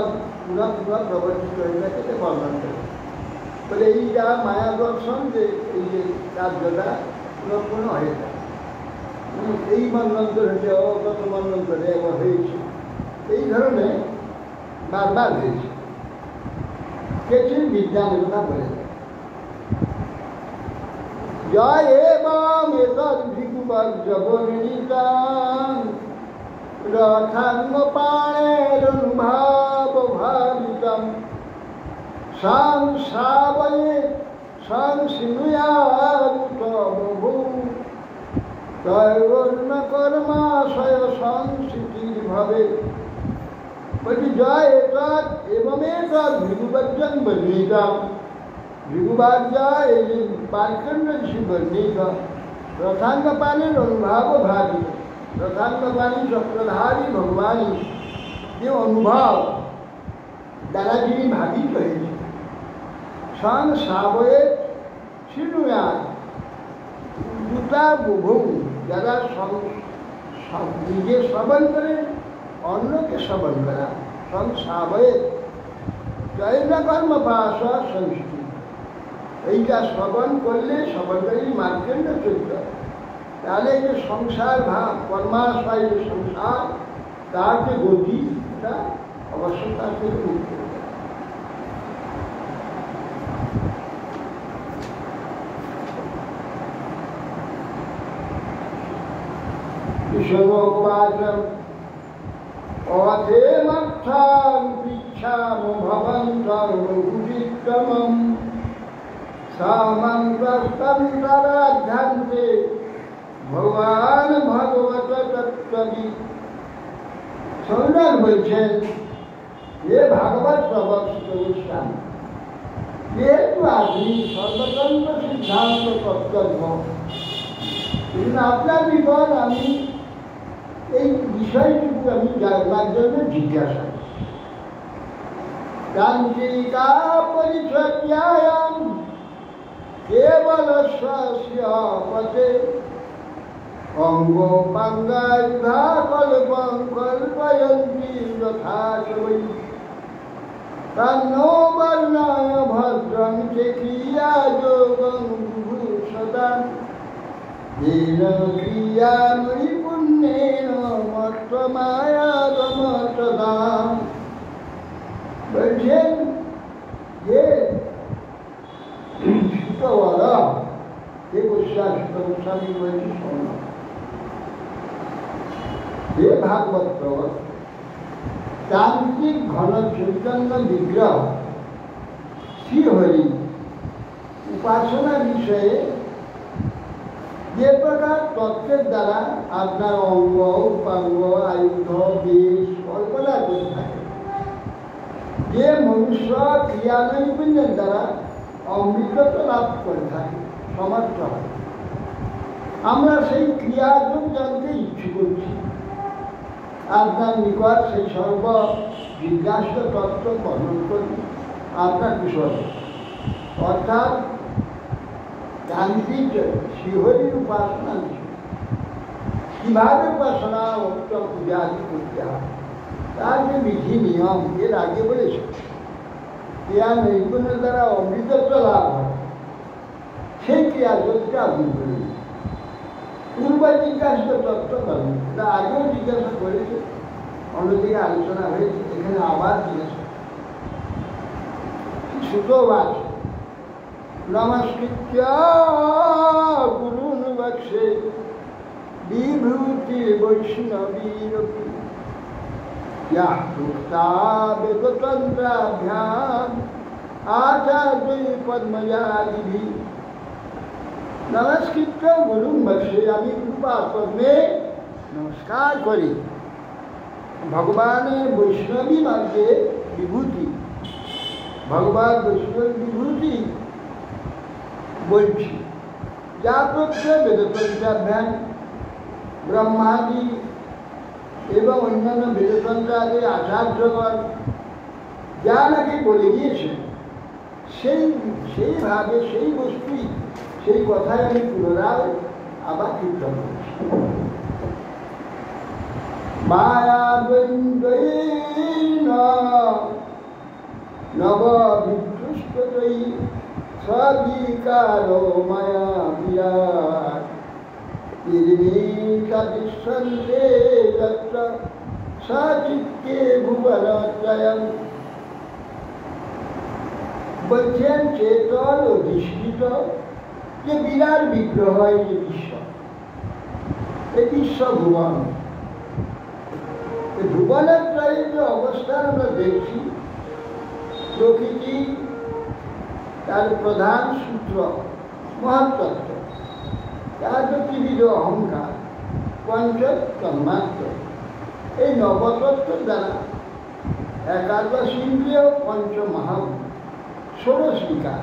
পুরা প্রবর্তিত হয়ে গেছে বর্ণন করে বলে এই যা মায়া দর্শন, যে এই যে কার্যটা পুরোপূর্ণ হয়ে যায়, এই মন্বন্তর হয়েছে, অগত মন্বন্তরে একবার হয়েছে, এই ধরনের বারবার হয়েছে। কিছু বিজ্ঞানের কথা বলে জয় এবং রথাঙ্গ পাণের অনুভাব ভাবিতম সংশ্রাবয়ে সংশৃণুয়াৎ তৈবর্ণ কর্মাশয় সংস্কৃতির ভাবে। বলছি জয় এতৎ এবং এতৎ ভৃগুবর্জন বর্ণিতম, ভৃগুবার্যা এই যে মার্কণ্ড ঋষি বর্ণিত রথাঙ্গপাণের অনুভাব ভাবিত, রথাঙ্গপাণী চক্রধারী ভগবানী যে অনুভব দ্বারা যিনি ভাবিত হয়েছে, সংশ্রাবয়ে শৃণুয়াৎ দুটা বুভু, যারা নিজে শ্রবণ করে অন্যকে শ্রবণ করা, সংশ্রাবয়ে জৈন কর্ম পাশ সংস্কৃতি, এইটা শ্রবণ করলে শ্রবণকারী মার্কণ্ড চরিত্র, তাহলে যে সংসার ভাব কর্মাশয় যে সংসার, তার যে গতি, এটা অবশ্য তার থেকে মুক্ত। অথেমর্থাং পৃচ্ছাম ভবন্তং রঘুবিক্রমম সামন্তস্তন্তরাধ্যান্তে ভগবান ভগবত তত্ত্ববিদ। সৌনক বলছেন, এ ভাগবত প্রবর্তিত গোস্বামী, যেহেতু আপনি সর্বতন্ত্র সিদ্ধান্ত কর্তব্য, কিন্তু আপনার বিপদ আমি এই বিষয়টুকু আমি জানবার জন্য জিজ্ঞাসা করি। কাঞ্চিকা পরিচর্যায়াম কেবল স্বস্য পথে অঙ্গ পাঙ্গায়ুধা কল্পং কল্পয়ন্তি যথা বৈ তন্নো বর্ণায় ভদ্রং চেকিয়া যোগং বিভূষতাম येन क्रियामयि पुण्येन मत्तमायागमतदाम्। বলছেন যে সুতওয়ালা হে গোস্বামী বলছি, শোন, হে ভাগবত প্রবর, তান্ত্রিক ঘন চৈতন্য বিগ্রহ শ্রীহরি উপাসনা বিষয়ে যে প্রকার তত্ত্বের দ্বারা আপনার অঙ্গ উপাঙ্গ আয়ুধ বেশ কল্পনা করে থাকে, যে মনুষ্য ক্রিয়া নৈপুণ্যের দ্বারা অমৃতত্ব লাভ করে থাকে, সমর্থ হয়, আমরা সেই ক্রিয়াযোগ জানতে ইচ্ছুক করছি। আপনার নিকট সেই সর্ব জিজ্ঞাসা তত্ত্ব বর্ণন করি আপনার কুশল, অর্থাৎ তান্ত্রিক শ্রীহরির উপাসনা কিভাবে উপাসনা উত্তম পূজা আদি করতে হয়, তার যে বিধি নিয়ম এর আগে বলেছে। ক্রিয়া নৈপুণ্যের দ্বারা অমৃতত্ব লাভ হয়, সেই ক্রিয়াযোগকে আপনি বলুন। পূর্বে জিজ্ঞাসা তত্ত্ব কর্ম, এটা আগেও জিজ্ঞাসা করেছে, অন্যদিকে আলোচনা হয়েছে, এখানে আবার জিজ্ঞাসা ছোট বাচ নমস্কৃত্য গুরুন বক্ষে বিভূতি বৈষ্ণবীরপি ইয়া মুক্তা বেদতন্ত্রাভ্যাম আচার্য পদ্মজাদিভি। নমস্কৃত্য গুরুন বক্ষে, আমি কৃপা পদ্মে নমস্কার করি ভগবানের বৈষ্ণবী মার্গে বিভূতি, ভগবান বৈষ্ণব বিভূতি বলছি, যা প্রত্যয় বেদতন্ত্রাভ্যাম ব্রহ্মাদি এবং অন্যান্য বেদতন্ত্রাদি আচার্যগণ যা নাকি বলে গিয়েছেন, সেইভাবে সেই বস্তুই, সেই কথাই আমি পুনরায় আবার কীর্তন করছি। মায়া নববিভ্রষ্টতৈ সবিকারো মায়া বিরাট নির্মিকাদিশন্তে তত্র সচিত্তে ভুবনত্রয়ম। বলছেন চেতন অধিষ্ঠিত যে বিরাট বিগ্রহ, এই যে বিশ্ব, এই বিশ্ব ভুবন, ভুবনত্রয়ের যে অবস্থান আমরা দেখছি, প্রকৃতি তার প্রধান সূত্র মহাতত্ত্ব, তার ত্রিবিধ অহংকার, পঞ্চ তন্মাত্র, এই নবতত্ত্বের দ্বারা একাদশ ইন্দ্রিয়, পঞ্চ মহাভূত, ষোড়শ বিকার,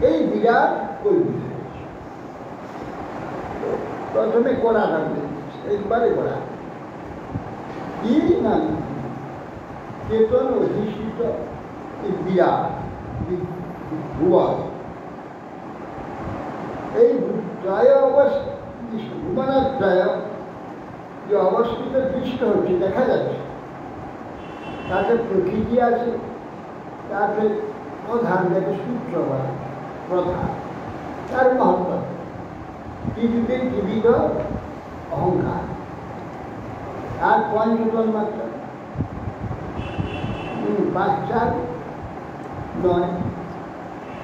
এই বিরাট কল্পিত হয়েছে। প্রথমে কড়া থাকবে, একবারে কড়া কি না চেতন অধিষ্ঠিত বিরাট ভুবন, এই ত্রয় ভুবনত্রয় যে অবস্থিত দৃষ্ট হচ্ছে, দেখা যাচ্ছে, তাতে প্রকৃতি আছে, তাতে প্রধান যাকে সূত্র বলা, প্রধান তার মহত্ব, পৃথিবীর ত্রিবিধ অহংকার, আর পঞ্চতন মাত্র 5, 4, 9,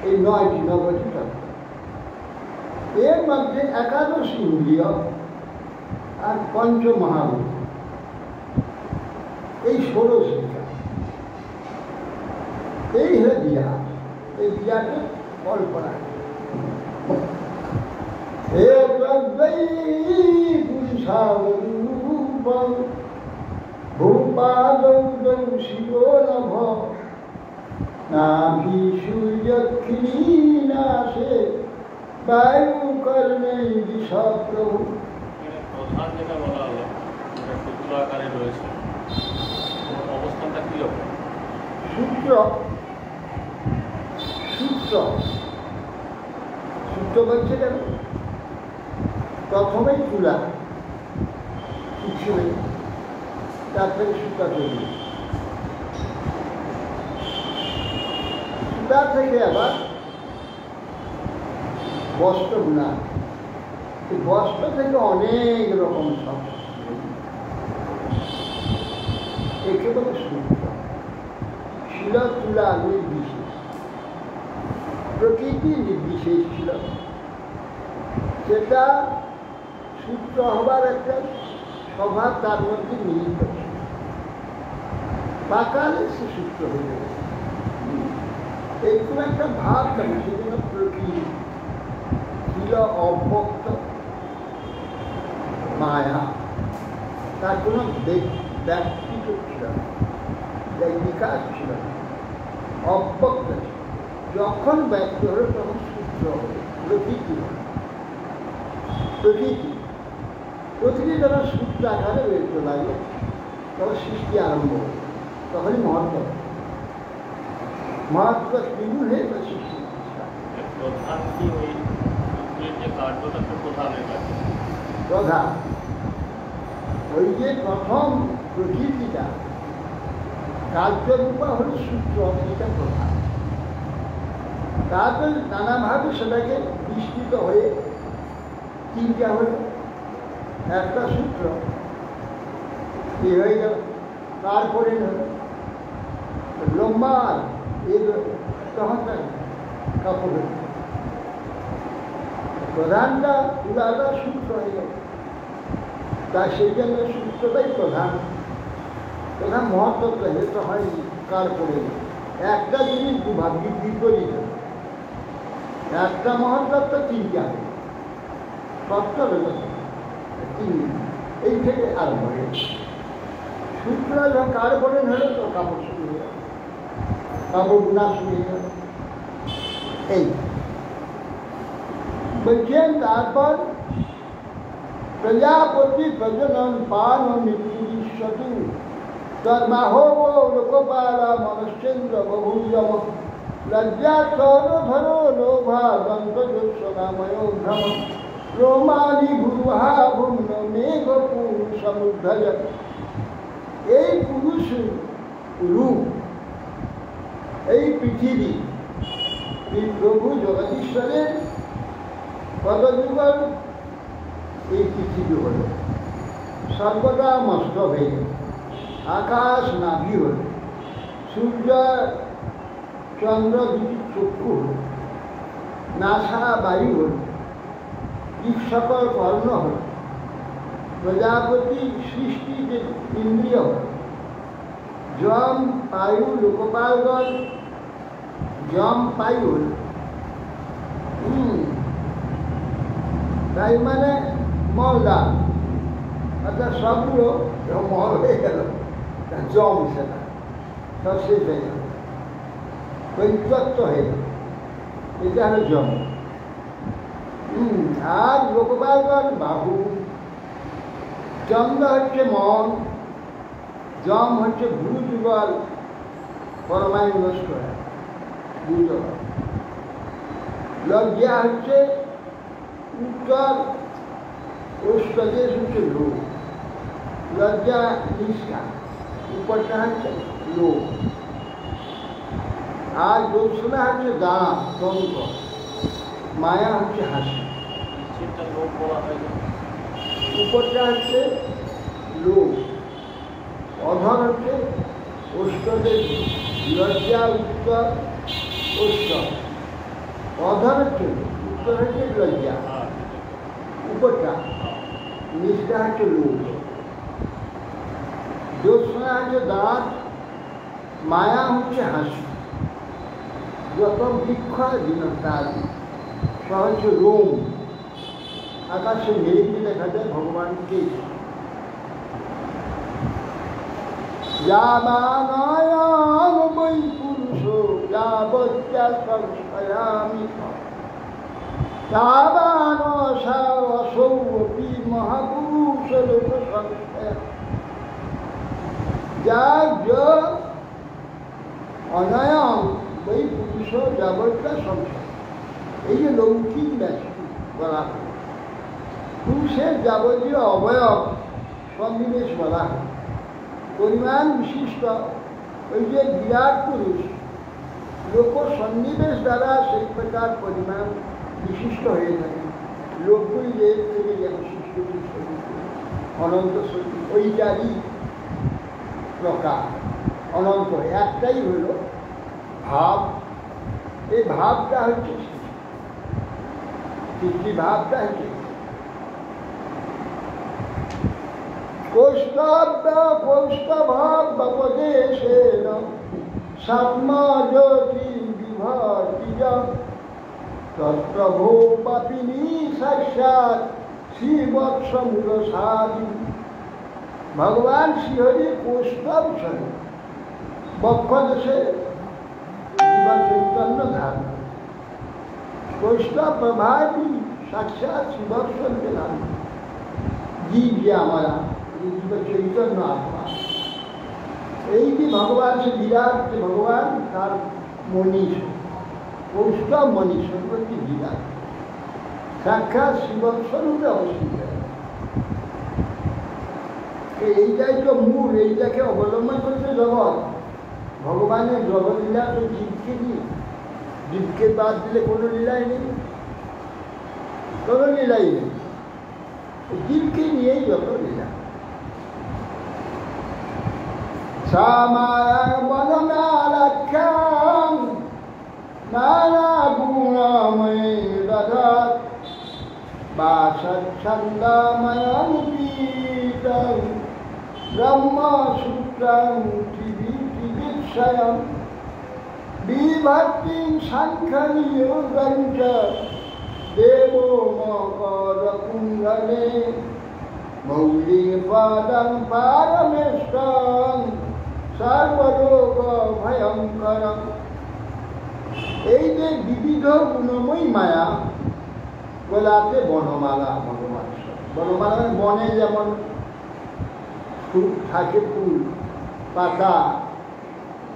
এই 9টি নবটি তত্ত্ব। এর মধ্যে একাদশ ইন্দ্রিয় আর পঞ্চ মহাভূত, এই ষোড়শ বিকার, এই হলো বিরাট। এই বিরাটের কল্পনা ভূপাদৌ শিরো নভ নাভি সূর্যক্ষিণাসে বায়ু কর্ণে দিশপ্রভু। প্রধান যেটা বলা হলো, এটা সূত্র আকারে রয়েছে, অবস্থানটা কি রকম? সূত্র সূত্র সূত্র বলছে কেন? প্রথমেই চূড়া, কিছু নেই, তারপরে সূতা তৈরি, সূতা থেকে আবার বস্ত্র বুনা, বস্ত্র থেকে অনেক রকম সব, একে বলে সূত্র। ছিল তুলা নির্বিশেষ, প্রকৃতি নির্বিশেষ ছিল, সেটা সূত্র হবার একটা স্বভাব তার মধ্যে মিলিত, পাকালে সে সূত্র হয়ে যাবে, এইরকম একটা ভাব থাকে। সেজন্য প্রকৃতি ছিল অব্যক্ত মায়া, তার কোনো ব্যক্তিত্ব ছিল না, বিকাশ ছিল না, অব্যক্ত ছিল। যখন ব্যক্ত হল তখন সূত্র হবে, প্রকৃতি হবে। প্রকৃতি যখন সূত্র আকারে বেরোতে লাগলো, তখন সৃষ্টি আরম্ভ হল, তখনই মহত্ব, মহত্ব ত্রিগুণ হয়ে সৃষ্টি। প্রধান কি ওই যে কার্যটা প্রধানের কাছে, প্রধান ওই যে প্রথম প্রকৃতিটা কার্যরূপা হল সূত্র, এটা প্রধান। তারপরে নানাভাবে সেটাকে বিস্তৃত হয়ে তিনটা হল একটা সূত্র কি হয়ে গেল, তারপরে লম্বা এর তখন কাপড় প্রধানটা পুরাটা সূত্র হয়ে গেল। তা সেই জন্য সূত্রটাই প্রধান মহত্ব হেতু হয় কার পড়ে একটা জিনিস দুভাগ বিপরীত, একটা মহত্ব তিনটা তত্ত্ব তিন, এই থেকে আরম্ভ হয়ে সূত্র যখন কার পড়েন হলো তো কাপড় শুরু হয়ে গেল, কাপড় গুণা শুরু হয়ে গেল। এই বলছেন তারপর প্রজাপতি প্রজনন পান মৃত্যু তন্মাহো লোকপালা মনুষ্যেন্দ্র বহুজম লজ্জা চর ধর লোভা দন্তজোৎসনাময় ভ্রম রোমালি ভুরুহা ভুম্ন মেঘ পুরুষমুদ্ধয়। এই পুরুষ রূপ, এই পৃথিবী প্রভু জগদীশ্বরের পদযুগল এই পৃথিবী হল, সর্বদা মস্ত হয়ে গেল, আকাশ নাভি হল, সূর্য চন্দ্র দুটি চক্ষু হল, নাসা বায়ু হল, সকল কর্ণ হল, প্রজাপতি সৃষ্টি যে ইন্দ্রিয় হল, যম পায়ু লোকপালগণ যম পায়ু হল। তাই মানে মলদার, অর্থাৎ সবগুলো মহল হয়ে গেল, জম সেটা সব শেষ হয়ে গেল, পরিত্যক্ত হয়ে গেল, এটা হলো জম। আর লোকপালগণ বাহু, চন্দ্র হচ্ছে মন, জম হচ্ছে ভ্রু যুগল পরমায়ু নষ্ট হয়, ভূযুগল। লজ্জা হচ্ছে উত্তর, ওষ্ঠদেশ হচ্ছে লোক, লজ্জা নিষ্ঠা, উপরটা হচ্ছে লোক। আর দোষণা হচ্ছে দাঁত দন্ত, মায়া হচ্ছে হাসি। উপরটা হচ্ছে লোক, অধর হচ্ছে ওষ্ঠদেশ, লজ্জা উত্তর ওষ্ঠ, অধর হচ্ছে উত্তর হচ্ছে লজ্জা, উপরটা নিচটা হচ্ছে লোক। দোষণা হচ্ছে দাঁত, মায়া হচ্ছে হাসি, যত বৃক্ষ দীনতার সহজ রোম, আকাশে মেঘে দেখা যায় ভগবানকে। যাবানয়ং বৈ পুরুষ যাবত্যা সংশয়ামি তাবান অসৌ অপি মহাপুরুষ লোক সংশয়। অনয়ং বৈ পুরুষ যাবত্যা সংশয়, এই যে লৌকিক ব্যক্তি বলা হয়, পুরুষের যাবতীয় অবয়ব সন্নিবেশ বলা হয়, পরিমাণ বিশিষ্ট ওই যে বিরাট পুরুষ লোক সন্নিবেশ দ্বারা সেই প্রকার পরিমাণ বিশিষ্ট হয়ে থাকে। লোকগুলি এর থেকে যেমন সৃষ্টি অনন্ত শক্তি, ওইটারই প্রকার অনন্ত, একটাই হইল ভাব। এই ভাবটা হচ্ছে সৃষ্টি, ভাবটা হচ্ছে কৌস্তভাবদেশেন সাম্যজ্যোতি বিভাতিজ তত্প্রভো পাপিনী সাক্ষাৎ শ্রীবৎসমূল সাধি। ভগবান শ্রীহরি কৌস্তব স্বরূপ বক্ষদেশে চৈতন্য ধারণ, কৌস্তব প্রভাতি সাক্ষাৎ শ্রীবৎসকে নাম জীব যে আমরা চৈতন্য আত্মা, এই যে ভগবান সে বিরাট, যে ভগবান তার মনীষ, কৌস্তব মনীষ প্রতি বিরাট, সাক্ষাৎ শিবস্বরূপে অবস্থিত। এইটাই তো মূল, এইটাকে অবলম্বন করছে জগৎ। ভগবানের জগলীলা তো জীবকে নিয়ে, জীবকে বাদ দিলে কোনো লীলাই নেই, কোনো লীলাই নেই। জীবকে নিয়েই যত লীলা। সামায়াং বনমালাখ্যাং নানা গুণময়ী দধাত বাসচ্ছন্দময়ং পীতং ব্রহ্মসূত্রং চিবিৎসয়ং বিভক্তিং সাংখ্যং যোগং চ দেবো মকরকুণ্ডলে মৌলিপদং পারমেষ্টং সর্বলোক ভয়ঙ্করং। এই যে বিবিধ গুণময়ী মায়া বলাতে বনমালা ভগবান। বনমালা বনে যেমন ফুল থাকে, ফুল পাতা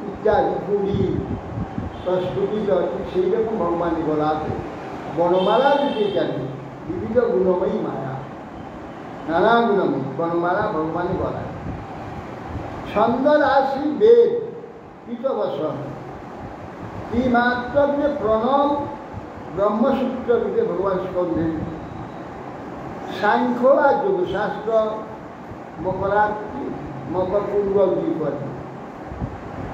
ইত্যাদি, কুড়ি প্রস্তুতি, সেই রকম ভগবানের গলাতে বনমালা দিতে জানি বিবিধ গুণময়ী মায়া, নানা গুণময়ী বনমালা ভগবানের গলায়। ছন্দ রাশি বেদ পিতবসন কি মাত্র যে প্রণব ব্রহ্মসূত্র রূপে ভগবান স্কন্ধে। সাংখ্য আর যোগশাস্ত্র মকরকুণ্ডল করে।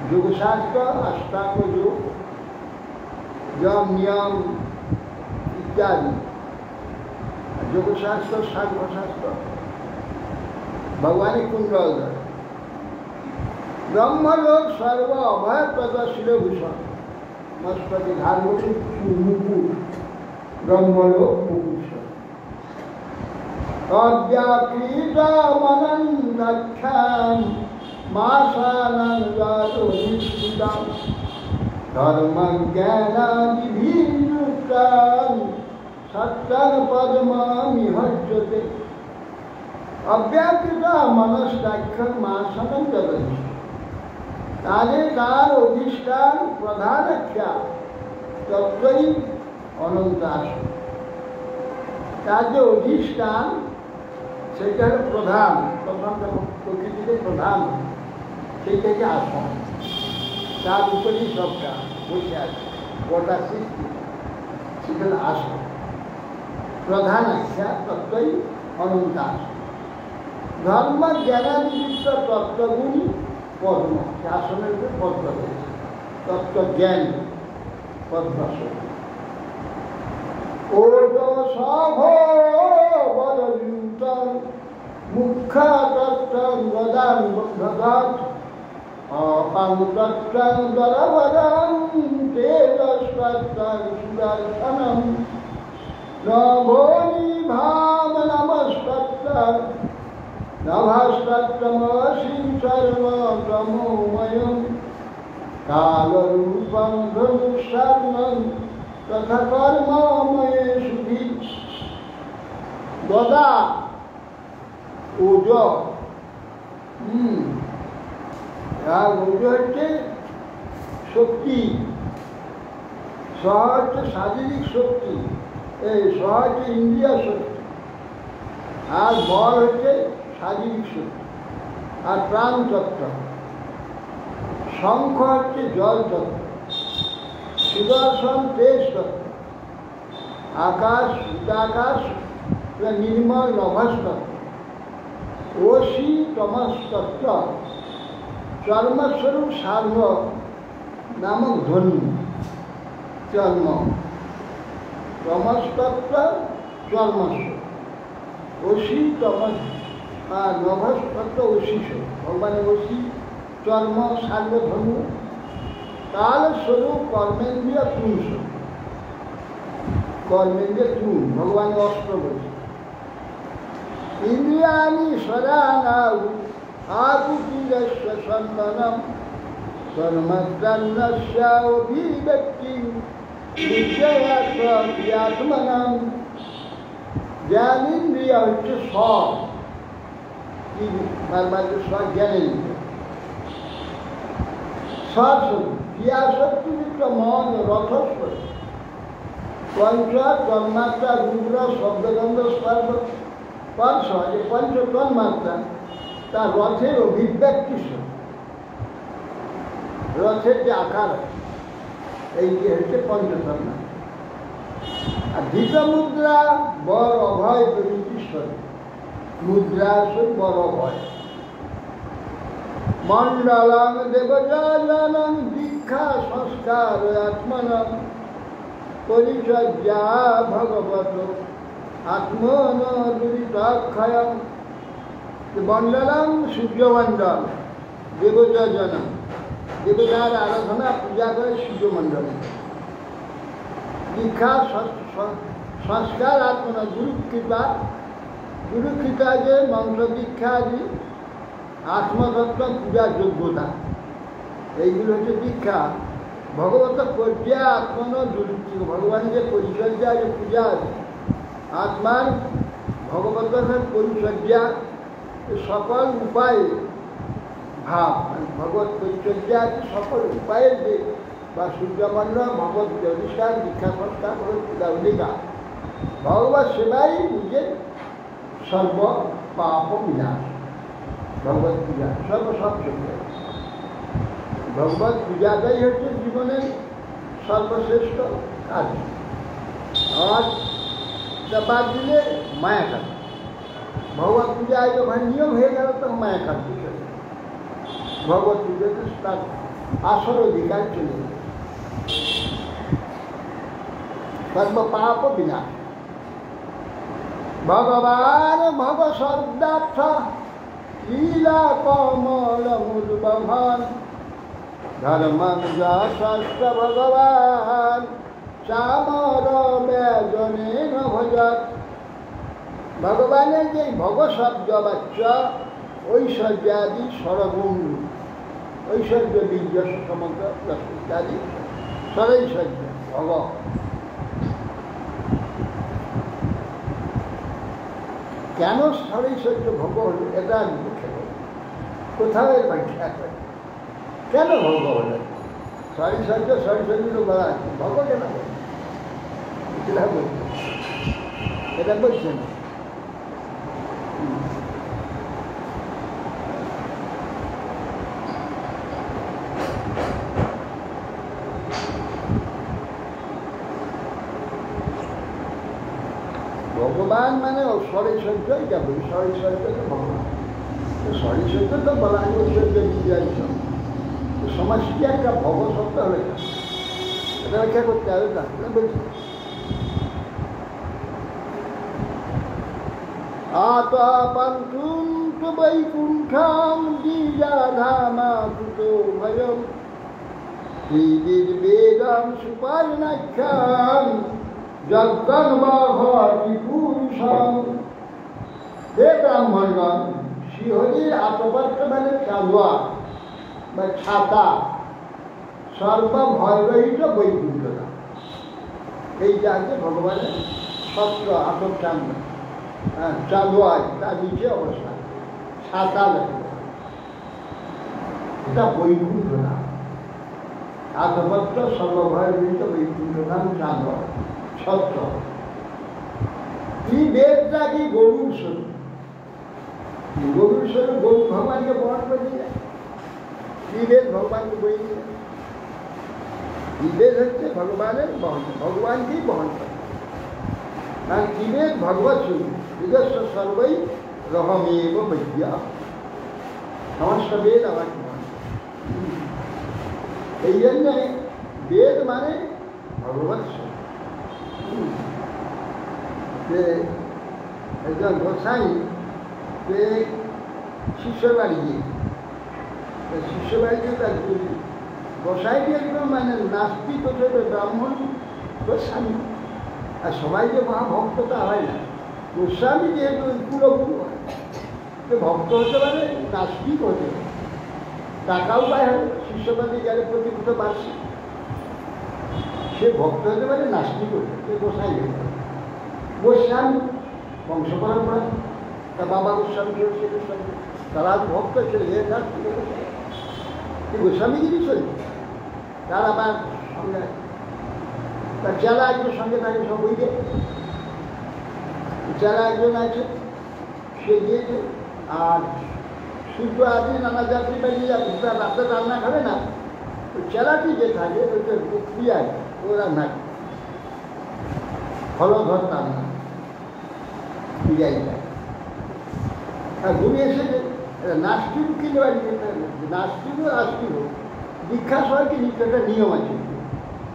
যোগশাস্ত্র অষ্টাঙ্গ যোগ, যম নিয়ম ইত্যাদি। যোগশাস্ত্র সাংখ্যশাস্ত্র ভগবানের কুণ্ডল ধরে। ব্রহ্মলোক সর্ব অভয় প্রদর্শিত ভূষণ মস্তকে ধারণ মুকুট, ব্রহ্মলোক মুকুট। তদ্ব্যাকৃতমনন্দাখ্যান মাসানন্দাদোনিষ্ঠিতাম ধর্মজ্ঞানাদিভির্যুক্তান সত্যং পদ্মমিহজ্যতে। অব্যাকৃত মনস্তাখ্যান মাসানন্দাদোনিষ্ঠিতাম, তাদের তার অধিষ্ঠান প্রধান আখ্যা তত্ত্বই অনন্ত আসন। তার যে অধিষ্ঠান সেটা হল প্রধান, প্রকৃতিতে প্রধান, সেইটাকে আসন। তার উপরেই সবটা বসে আছে, গোটা সৃষ্টি, সেটা হল আসন। প্রধান আখ্যা তত্ত্বই অনন্ত আসন। ধর্ম জ্ঞানাদিযুক্ত তত্ত্বগুলি পদ্ম, আসনের উপরে পদ্ম রয়েছে, তত্ত্বজ্ঞান পদ্মাসন। ওজসভবলযুক্তং মুখ্যতত্ত্বং গদাং দধাত অপাং তত্ত্বং দরবরং তেজস্তত্ত্বং সুদর্শনং নভোনিভাম নমস্তত্ত্বং নভস্তত্ত্বমসিং সর্বতমোময়ং কালরূপং ধনুঃশর্মং তথা কর্মময়ে সুধী। গদা ওজ, ওজ হচ্ছে শক্তি, সহ হচ্ছে শারীরিক শক্তি, এই সহ হচ্ছে ইন্দ্রিয় শক্তি, আর বল হচ্ছে শারীরিক শক্তি আর প্রাণ তত্ত্ব। শঙ্খ হচ্ছে জল তত্ত্ব, সুদর্শন তেজ তত্ত্ব, আকাশ চিদাকাশ নির্মল নভস তত্ত্ব, ওষি তমস তত্ত্ব, চর্মস্বরূপ সার্ব নামক ধ্বনি চর্ম, তমস তত্ত্ব চর্মস্ব, ওষি তমস আর নভস তত্ত্ব ওষিষ, ভগবানের ওষি চর্ম সার্বধর্ম। কালস্বরূপ কর্মেন্দ্রিয় তুণ, কর্মেন্দ্রিয় তুণ ভগবানের অস্ত্র বলছে। ইন্দ্রিয়াণি সদানাউ আকুতিরস্য সন্দনম কর্মত্রান্নস্য অভিব্যক্তি নিশ্চয়াত্মনাম। জ্ঞানেন্দ্রিয় হচ্ছে সব, সব জ্ঞানেন্দ্রিয়, সৎস্বরূপ। ক্রিয়াশক্তিযুক্ত মন রথস্বরূপ। পঞ্চ তন্মাত্রা রুদ্র শব্দগন্ধ স্পর্শ স্পর্শ, যে পঞ্চ তন্মাত্রা তার রথের অভিব্যক্তি স্বরূপ, রথের যে আকার, এই যে হচ্ছে পঞ্চতন্মাত্রা। আর ধৃত মুদ্রা বর অভয় প্রভৃতি স্বরূপ। মুদ্রাসন বড় হয়। মণ্ডলং দেবজানং দীক্ষা সংস্কার আত্মনং পরিচর্যা ভগবত আত্মন দুরিতাক্ষয়ং। মণ্ডলং সূর্যমণ্ডল, দেবজানং দেবতার আরাধনা পূজা করে সূর্যমণ্ডলে। দীক্ষা সংস্কার আত্মনা গুরুকৃপা, গুরুকৃপা যে মন্ত্র দীক্ষা আদি আত্মতত্ত্ব পূজার যোগ্যতা, এইগুলো হচ্ছে দীক্ষা। ভগবত পর্যায় আত্মন দুরুক্তি, ভগবান যে পরিচর্যা যে পূজা আত্মার ভগবতের পরিচর্যা সকল উপায়ে ভাব, ভগবত পরিচর্যা সকল উপায়ের যে বা সূর্যমণ্ডল ভগবত অধিষ্ঠান দীক্ষা সংস্কার অধিকার ভগবত সেবাই নিজের সর্ব পাপ বিনাশ। ভগবত পূজা সর্বসবচর্যা, ভগবত পূজাটাই হচ্ছে জীবনের সর্বশ্রেষ্ঠ কাজ। আর বাদ দিলে মায়া কাজ। ভগবত পূজায় যখন নিয়ম হয়ে গেল তখন মায়া কাজ বিষয়। ভগবত পূজাতে তার আসল অধিকার চলে গেল। সর্ব পাপ বিনাশ। ভগবান ভব শব্দার্থ লীলা কমল মুদ্বভান ধর্মং যশস্ব ভগবান চামর বেজনে ভজত। ভগবানের যে ভগ শব্দ বাচ্য ঐশ্বর্যাদি সরগুণ, ঐশ্বর্য বীর্য সমগ্র ইত্যাদি সরৈশ্বর্য ভগ। কেন সরৈশ্বর্য ভোগ হল এটা মুখে কোথাও এর ব্যাখ্যা করে। কেন ভোগ হল? সরৈশ্বর্য সরৈশ্বর্য বলা আছে, ভোগ কেন এটা বলছে, এটা বলছে না। ভগবান মানে সরৈশ্বর্য, এটা বলি সরৈশ্বর্য তো ভগবান। সরৈশ্বর্য তো বলা হয় ঐশ্বর্য বিজয় সমাজকে একটা ভগ শব্দ হলে এটা ব্যাখ্যা করতে হবে না বলছি। আতাপন্তুম তু বৈকুণ্ঠং দ্বিজাধামাকুতো ভয়ং শ্রীবির্বেদং সুপর্ণাখ্যাং যজ্ঞন্মহতি পুরুষং। হে ব্রাহ্মণগণ, শ্রীহরির আতপত্র মানে চাঁদোয়া বা ছাতা, সর্বভয়রহিত বৈকুণ্ঠতা। এই জায়গায় ভগবানের ছত্র আতপ চাঁদ চাঁদোয়ায় তার নিচে অবস্থান ছাতা লাগে, এটা বৈকুণ্ঠ না। আতপত্র সর্বভয়রহিত বৈকুণ্ঠধাম চাঁদোয়া ছত্র। কি বেদটা কি গরুর স্বরূপ, গরুর স্বরূপ গরু ভগবানকে বহন করে দিয়ে যায়। কি বেদ ভগবানকে বই দিয়ে, কি বেদ হচ্ছে ভগবানের বহন, ভগবানকেই বহন করে। আর কি বেদ ভগবত স্বরূপ, নিজস্ব সর্বই রহমেব বৈদ্যা, সমস্ত বেদ আমার বহন। এই জন্যে বেদ মানে ভগবত স্বরূপ। যে একজন গোসাই যে শিষ্যর বাড়ি গিয়ে, শিষ্য বাড়িতে তার গোসাইটি একদম মানে নাস্তিক হতে হবে, ব্রাহ্মণ গোস্বামী। আর সবাই যে মহাভক্ত তা হয় না, গোস্বামী যেহেতু কুলগুরু হয়, সে ভক্ত হতে পারে, নাস্তিক হতে পারে, টাকাও পায় হবে। শিষ্যবাদী গেলে প্রতিভূত বার্ষিক, সে ভক্ত হতে পারে, নাস্তিক হতে পারে, গোসাই হতে পারে। গোস্বামী বংশ পরম্পরা, তার বাবা গোস্বামী ছিল, সে গোস্বামী, তারা ভক্ত ছিল, এ নাস্তিক গোস্বামীগিরি চলে। তার আবার সঙ্গে তার চেলা একজন সঙ্গে থাকে, সব ওই চেলা একজন আছে, সে গিয়েছে। আর সূর্য আদি নানা যাত্রী বেরিয়ে যাচ্ছে, তার রাতে রান্না খাবে না, ওই চেলাটি যে থাকে ওইটা ক্রিয়ায় ও রান্না করে, ফলধর রান্না ক্রিয়াই থাকে। আর ঘুরে এসেছে নাস্তিক কিনে বাড়ি নাস্তিকও আস্তিক হোক, দীক্ষা সবাইকে একটা নিয়ম আছে।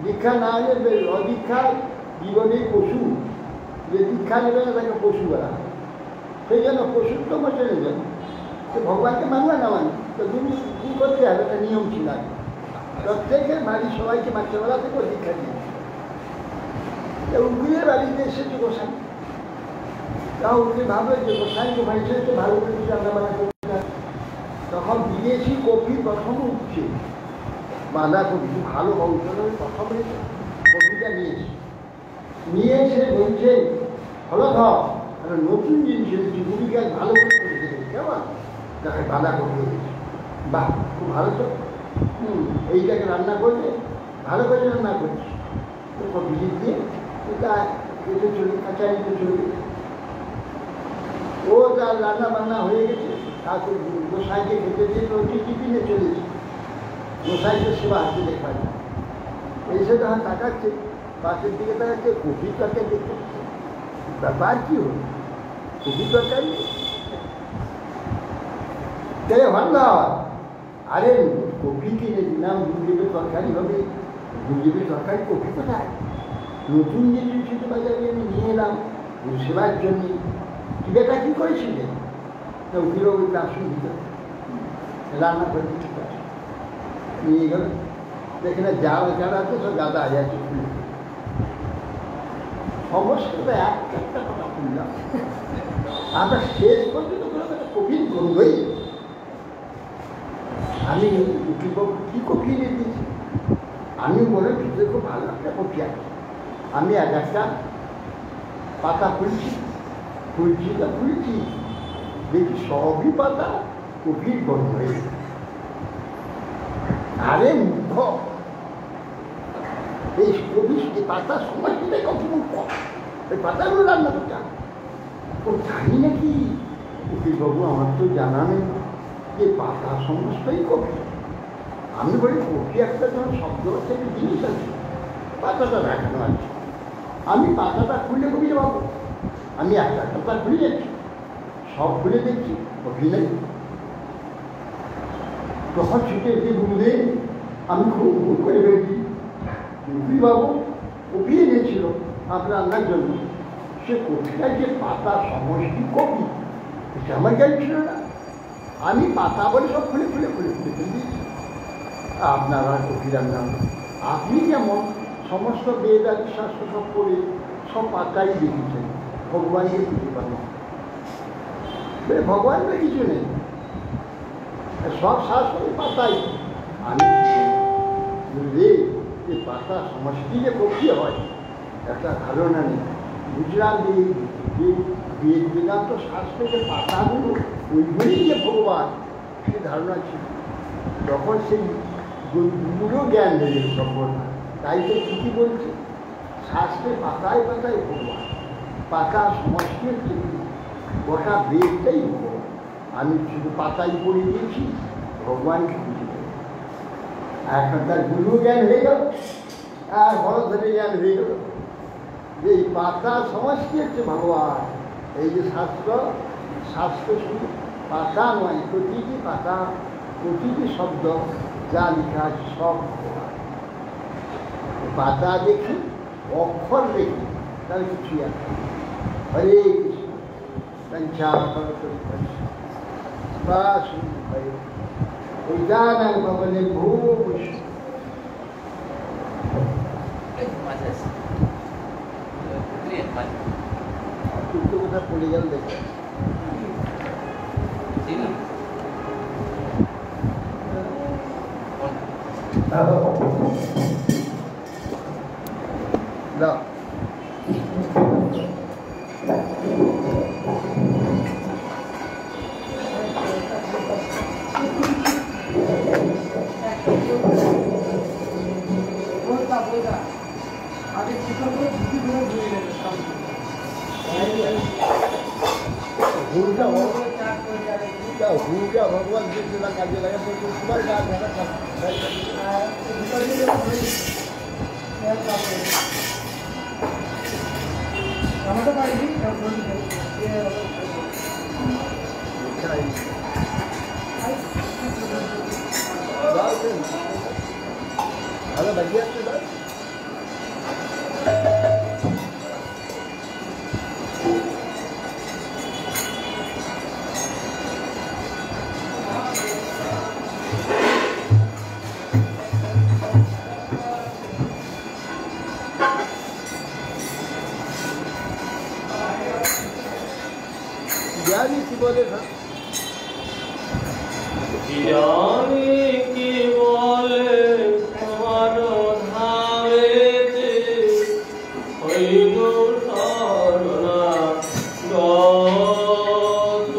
দীক্ষা না হলে অদীক্ষা জীবনে পশু, যে দীক্ষা নেবে না তাকে পশু বলা হয়। সেই জন্য পশুত্ব চলে যাবে, তো ভগবানকে মানবে না মানে তো তুমি কী করতে হবে, একটা নিয়ম ছিল আগে। প্রত্যেকের বাড়ি সবাইকে মাত্রবেলা থেকেও দীক্ষা দিয়েছে। উকিলের বাড়িতে এসেছে গোসাই, তাও উকিল ভাবলো যে গোসাই ঘুমাইছে তো ভালো করে কিছু রান্নাবান্না করতে না। তখন বিদেশি কফি প্রথম উঠছে, বাঁধাকপি ভালো বংশধর প্রথম কফিটা নিয়ে এসে বলছে হলো ধর নতুন জিনিস এনেছি, মুড়ি গাছ ভালো করে দেবে কেমন, তাকে বাঁধাকপি এনেছে। বাহ, খুব ভালো তো, এইটাকে রান্না করলে ভালো করে রান্না করছি, তো কফি দিয়ে এটা এতে চলে কাঁচাইতে চলে। ও তার রান্না বান্না হয়ে গেছে, তারপর গোসাইকে খেতে দিয়ে তো টিফিনে চলেছে। গোসাইকে সেবা হাতে দেখা যায়, এসে তখন তাকাচ্ছে, পাশের দিকে তাকাচ্ছে, কফি তরকারি দেখতে ব্যাপার কি হল, কফি তরকারি ভালো। আরে কফি কিনে দিলাম, গুঞ্জেবের তরকারি হবে, গুঞ্জেবের তরকারি কফি কোথায়, নতুন জিনিস সেটা বাজারে আমি নিয়ে এলাম সেবার জন্যে। এটা কী করেছিলেন, তো উকিল ওই আসুন দিতে রান্না করে দিতে পারে নিয়ে গেল। সেখানে যারা আছে সব গাদা আছে খুলে, সমস্ত একটা কথা খুললাম, আমরা শেষ পর্যন্ত কোনো একটা কফির গন্ধই। আমি উকিলবাবু কী কফি এনে দিয়েছি, আমি মনে ভিতরে খুব ভালো একটা কফি আছে। আমি একটা পাতা খুলছি দেখি সবই পাতা কফির গন্ধ হয়ে গেছে। আরে মুখ এই কফি পাতা সময়টাই কফি মুখ, ওই পাতাগুলো রান্না করতাম ও জানি নাকি। উকিলবাবু আমার তো জানা নেই যে পাতা সমস্তই কফি। আমি বলি কফি একটা যখন শব্দ থেকে জিনিস আছে, পাতাটা দেখানো আছে। আমি পাতাটা খুলে কবি বাবু, আমি একটা পাতা খুলে যাচ্ছি, সব খুলে দেখছি কফি নেই। তখন ছুটে এসে বুঝলে আমি খুব ভুল করে ফেলেছি। কবি বাবু কফি এনেছিল আপনার রান্নার জন্য, সে কফিটা যে পাতা সমষ্টি কফি এটা আমার জ্ঞান ছিল না। আমি পাতা বলে সব খুলে দিয়েছি। আপনারা কফি রান্না, আপনি যেমন সমস্ত বেদ আদি শাস্ত্র সব পড়ে সব পাতাই দেখেছেন, ভগবানকে খুঁজে পাবেন। ভগবান তো কিছু নেই, সব শাস্ত্র পাতাই। আমি বুঝলে যে পাতা সমষ্টি যে কফি হয় একটা ধারণা নেই। বুঝলাম যে বেদান্ত শাস্ত্রে যে পাতাগুলো ওইগুলি যে ভগবান সে ধারণা ছিল। তখন সেই গুরু জ্ঞান হয়ে সম্পূর্ণ। তাই তো ঠিকই বলছে, শাস্ত্রে পাতায় পাতায় ভগবান, পাতা সমষ্টি হচ্ছে গোটা বেদটাই ভগবান। আমি শুধু পাতায় পড়ে দিয়েছি, ভগবানকে খুঁজে পেলাম। এখন তার গুরু জ্ঞান হয়ে গেল, আর বড় ধরে জ্ঞান হয়ে গেল যে এই পাতা সমষ্টি হচ্ছে ভগবান। এই যে শাস্ত্র শুধু পাতা নয়, প্রতিটি পাতা, প্রতিটি শব্দ যা লেখা আছে সব ভগবান। পাতা দেখি, অক্ষর দেখি, তার কিছুই আছে। হরে কৃষ্ণ ভবনে ভূষ কোথায় পড়ে গেল দেখে দাও। ভূমিকা ভগবান যে কাজে লাগাতে সবাই ज्ञानी की बोले था ज्ञानी की बोले तुम्हारो धावेते हইলো শরণা গত।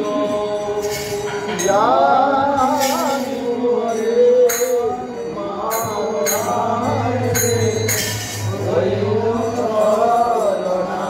ज्ञानी बोले महाराजे हइलो शरणा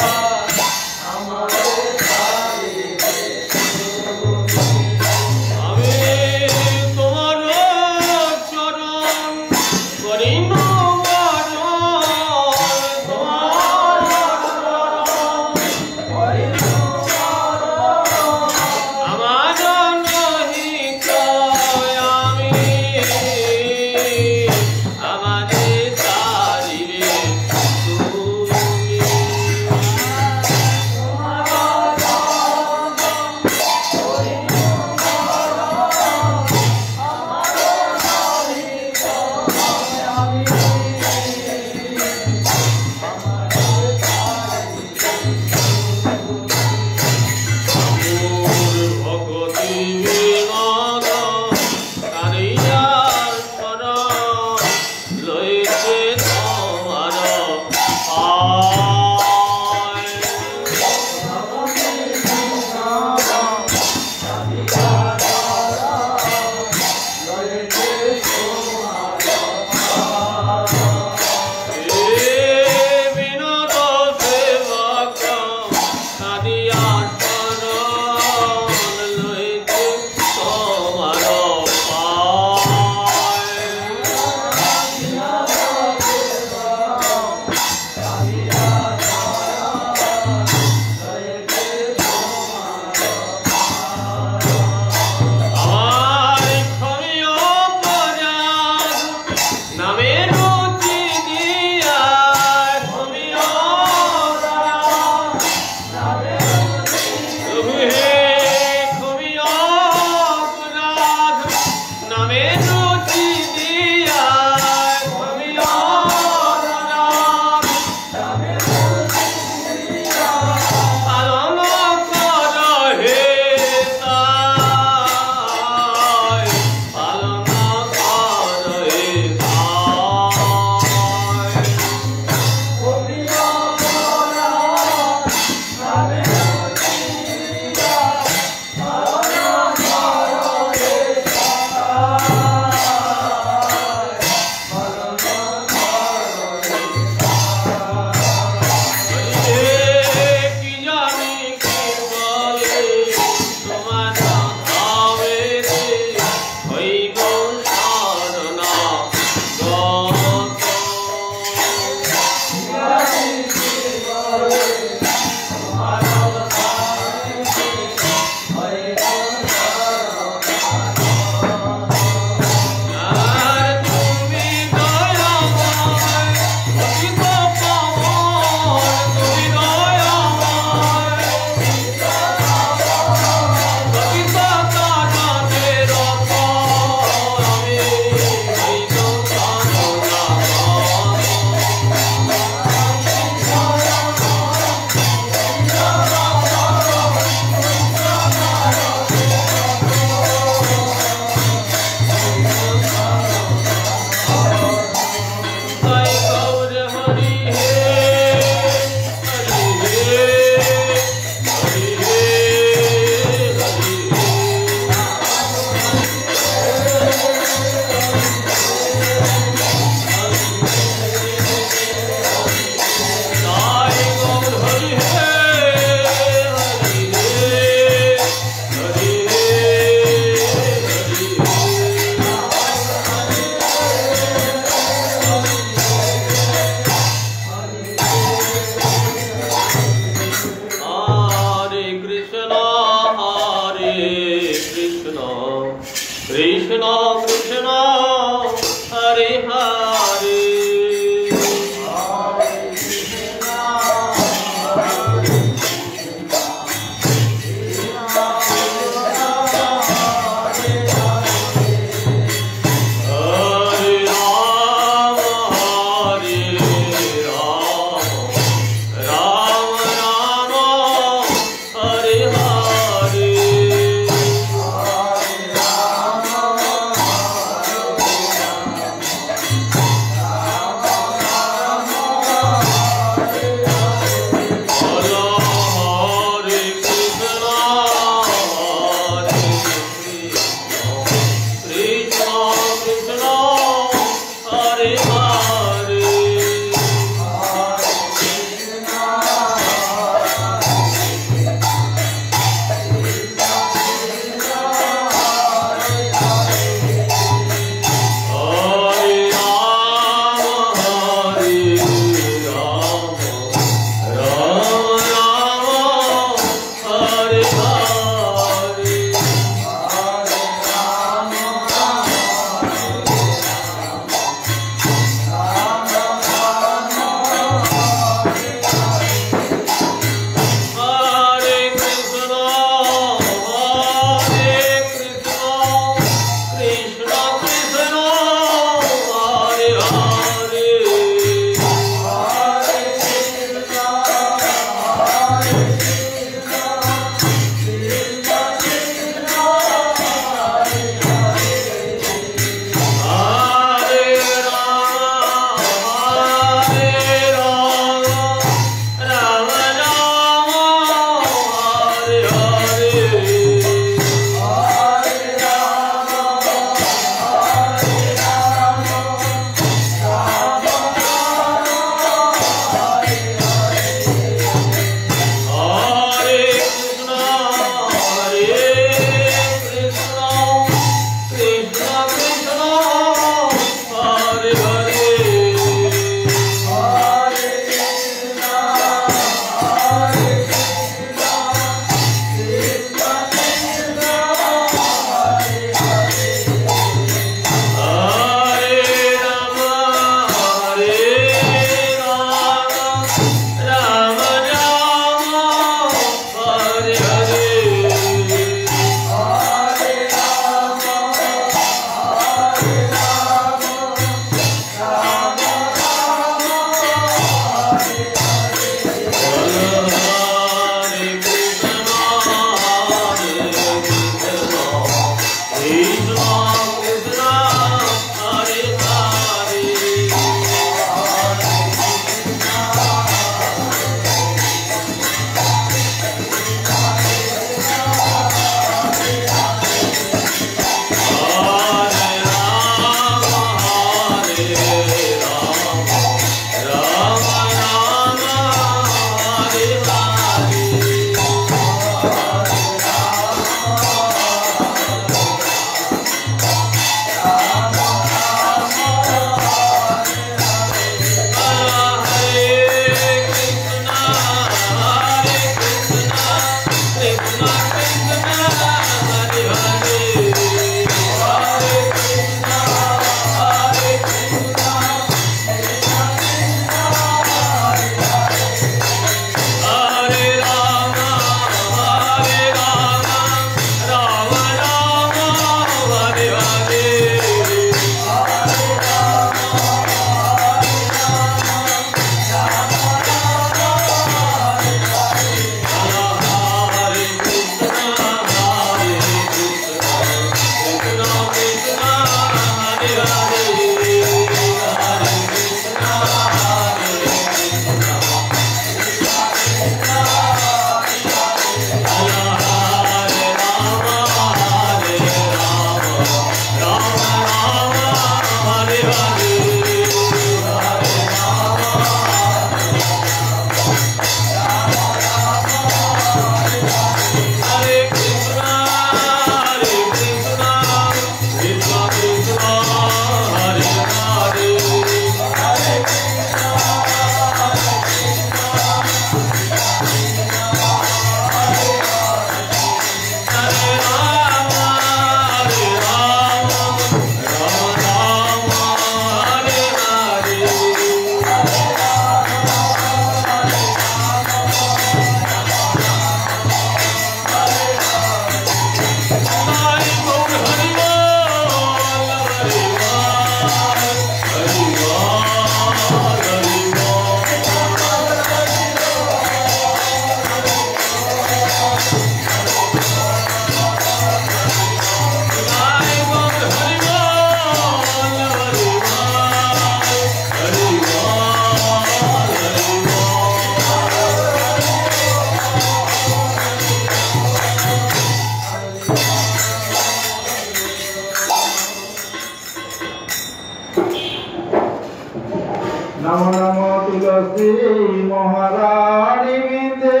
तुलसी महारानी विंदे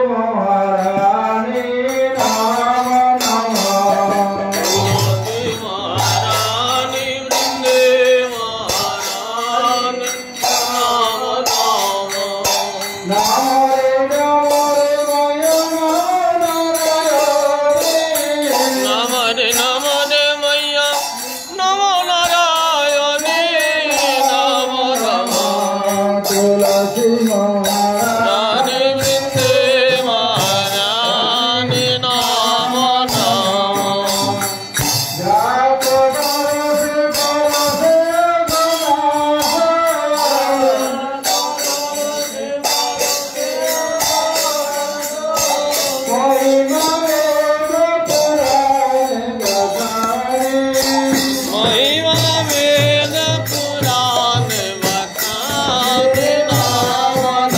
महारानी नाम नमः तुलसी महारानी वृंदे महारानी नाम नाम नाम रे मय नारायणी नम रे मैया नमो नारायणी नम नम तुलसी महारानी रानी वृंदे महारानी नाम नाम जात बरस महिमा वेद पुराण बखाने नाम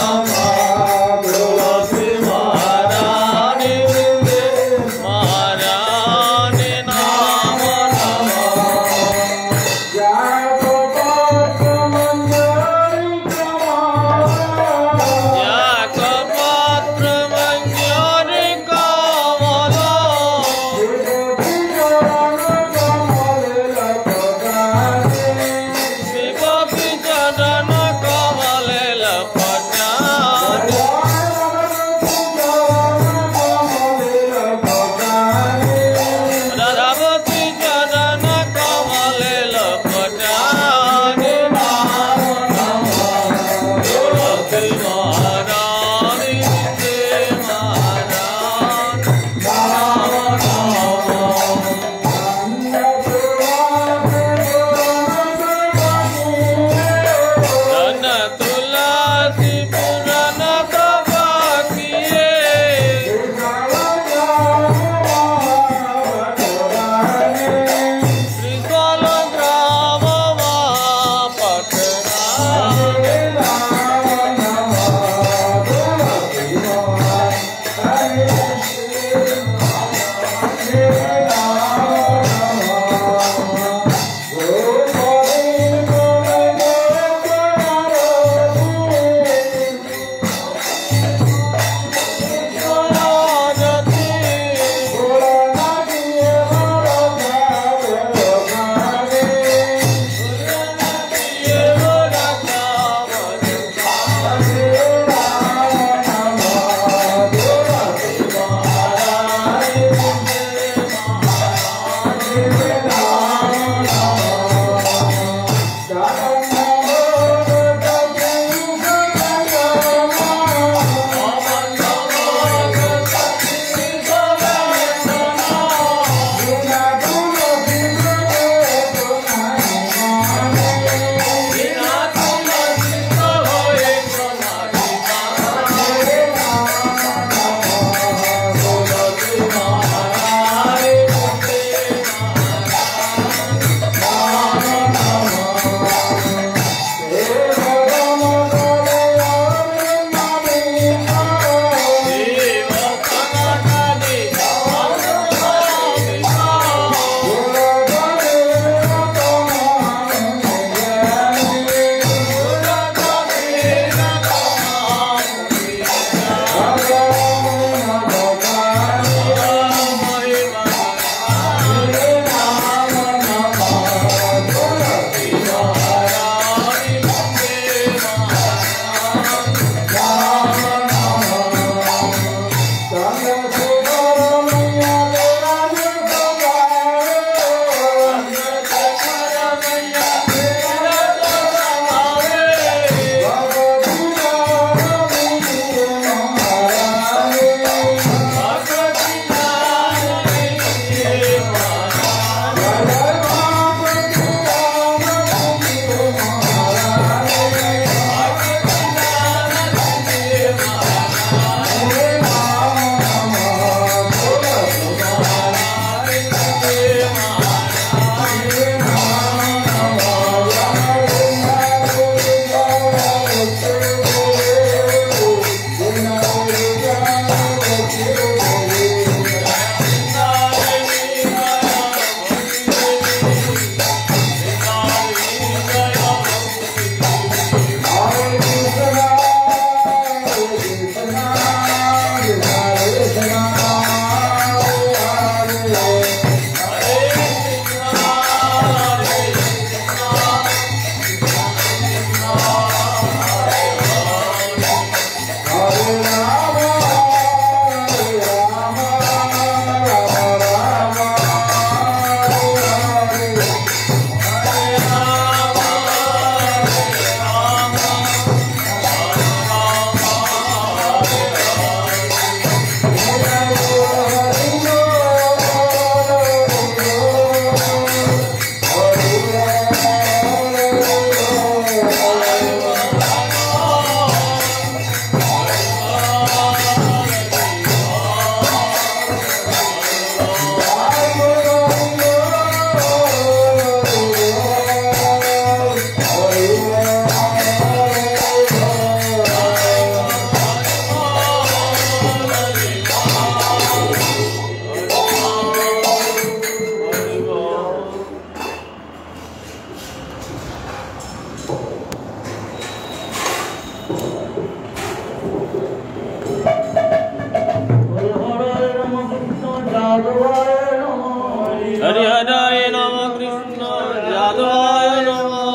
हरिहराय नमः कृष्ण यादवाय नमः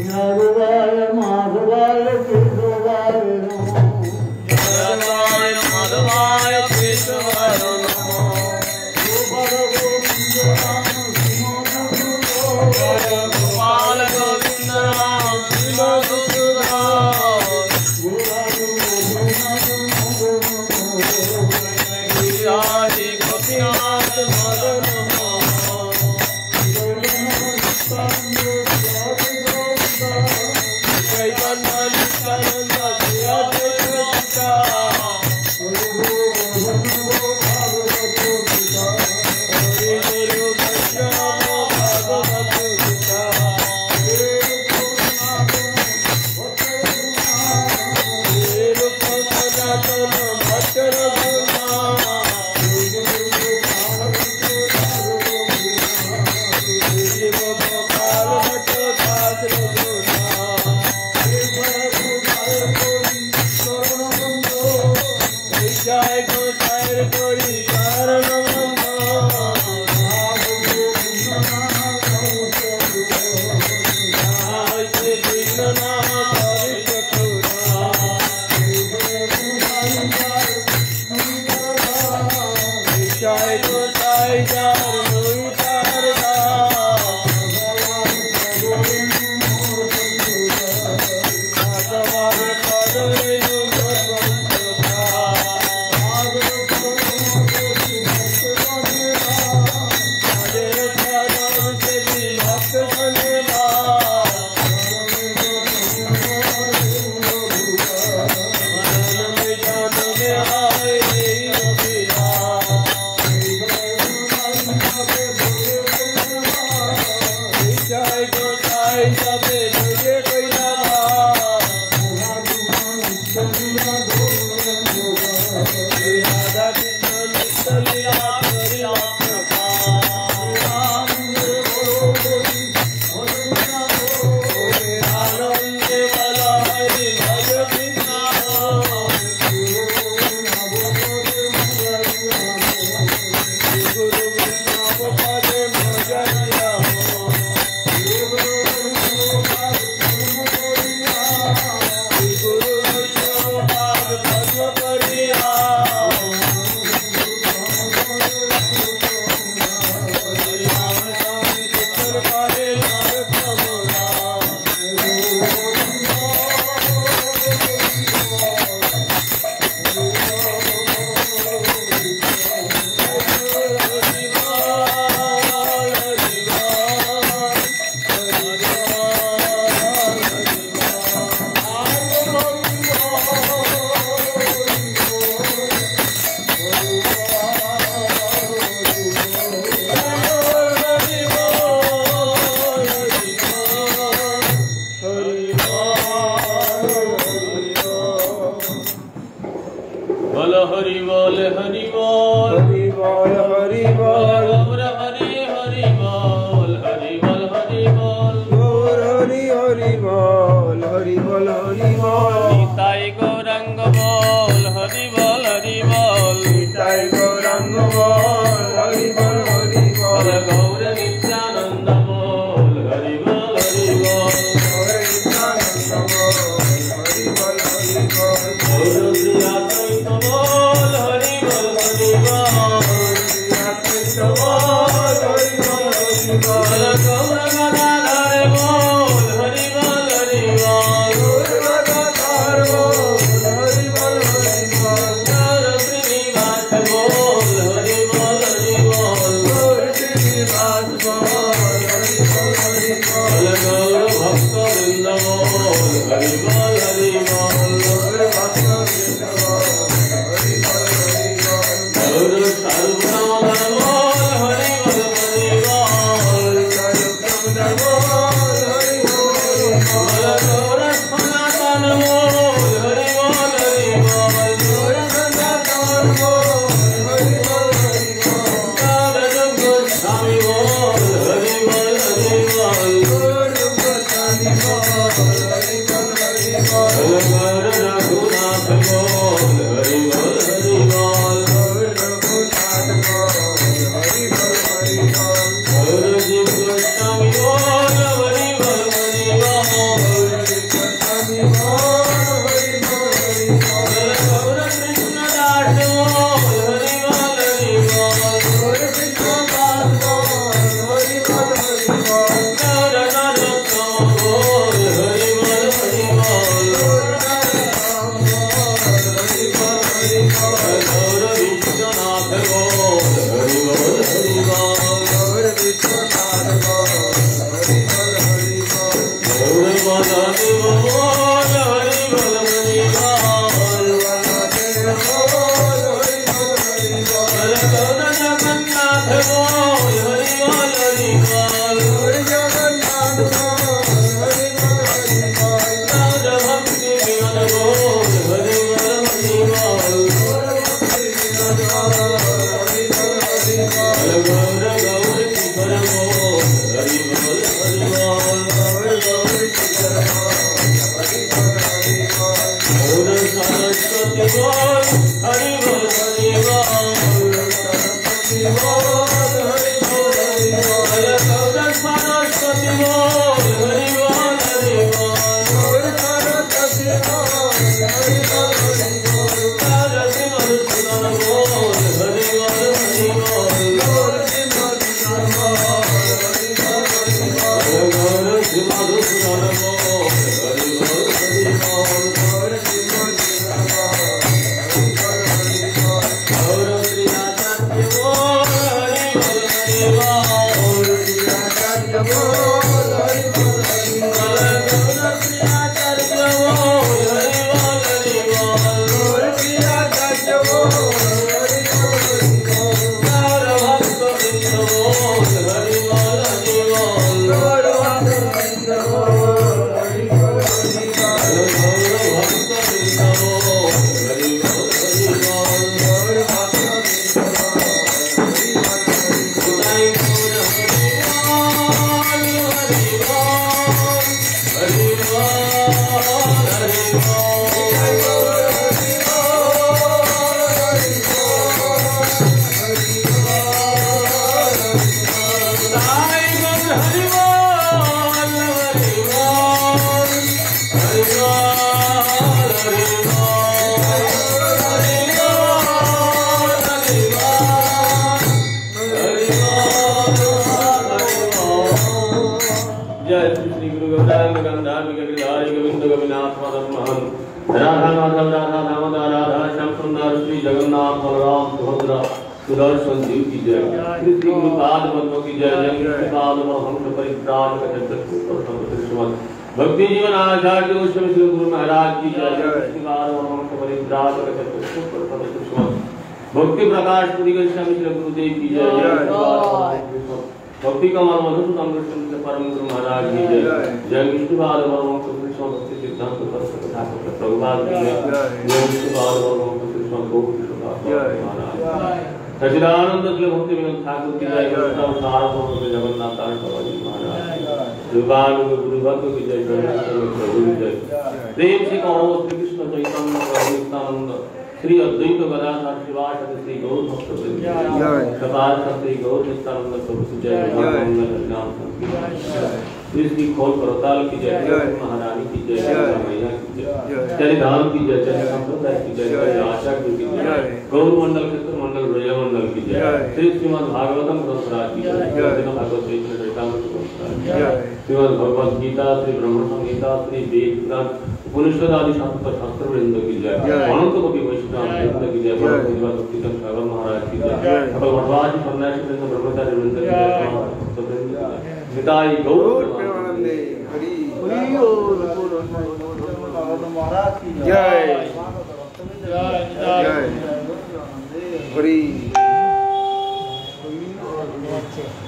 यादवाय माधवाय केशवाय नमः यादवाय माधवाय केशवाय नमः गोपाल गोविंद राम श्री गोपीनाथ मदन हरि बोल हरि बोल हरि बोल हरि बोल गौर हरि हरि बोल हरि बोल हरि बोल गौर हरि हरि बोल हरि बोल हरि बोल निताई गौरंग बोल हरि बोल हरि बोल निताई गौरंग बोल हरि बोल हरि बोल गौर नित्यानंद बोल हरि बोल हरि बोल गौर नित्यानंद बोल हरि बोल हरि बोल गौर श्री बोल हरि बोल हरि बोल हरि बोल भक्ति जीवन आचार्य गुरु महाराज की जय। भक्ति प्रकाश गुरुदेव की जय। भक्ति कमल मधुसूदन परम गुरु महाराज की जय। जय विष्णुपाद भक्ति सिद्धांत प्रभुपाद की जय। जय विष्णुपाद सचिदानंद भक्ति विनोद ठाकुर की जय। जगन्नाथ महाराज गुरु भक्त की जय। प्रभु की जय। प्रेम से कहो श्री कृष्ण चैतन्य प्रभु नित्यानंद श्री अद्वैत गदाधर शिवासदि श्री गौर भक्त कपाल श्री गौर नित्यानंद प्रभु की जय। इसकी खोल करताल की जय। महारानी की जय। मैया की जय। चरिधाम की जय। चरित संप्रदाय की जय। आशा की जय। गौर मंडल कृष्ण मंडल ब्रज मंडल की जय। श्री श्रीमद् भागवतम ग्रंथराज की जय। भागवत श्रीमद् भगवद गीता श्री ब्रह्म संहिता श्री वेद पुराण उपनिषद आदि शास्त्र वृंद की जय। अनंत कोटि वैष्णव वृंद की जय। भक्तिचंद सागर महाराज की जय। सकल मठवासी सन्यासी वृंद ब्रह्मचारी वृंद की जय। निताई गौर प्रेमानंदे हरि महाराज की जय। जय हरि।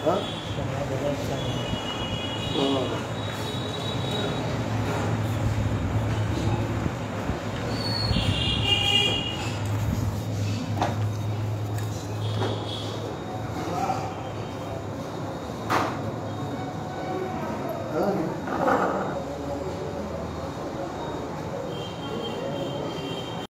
हाँ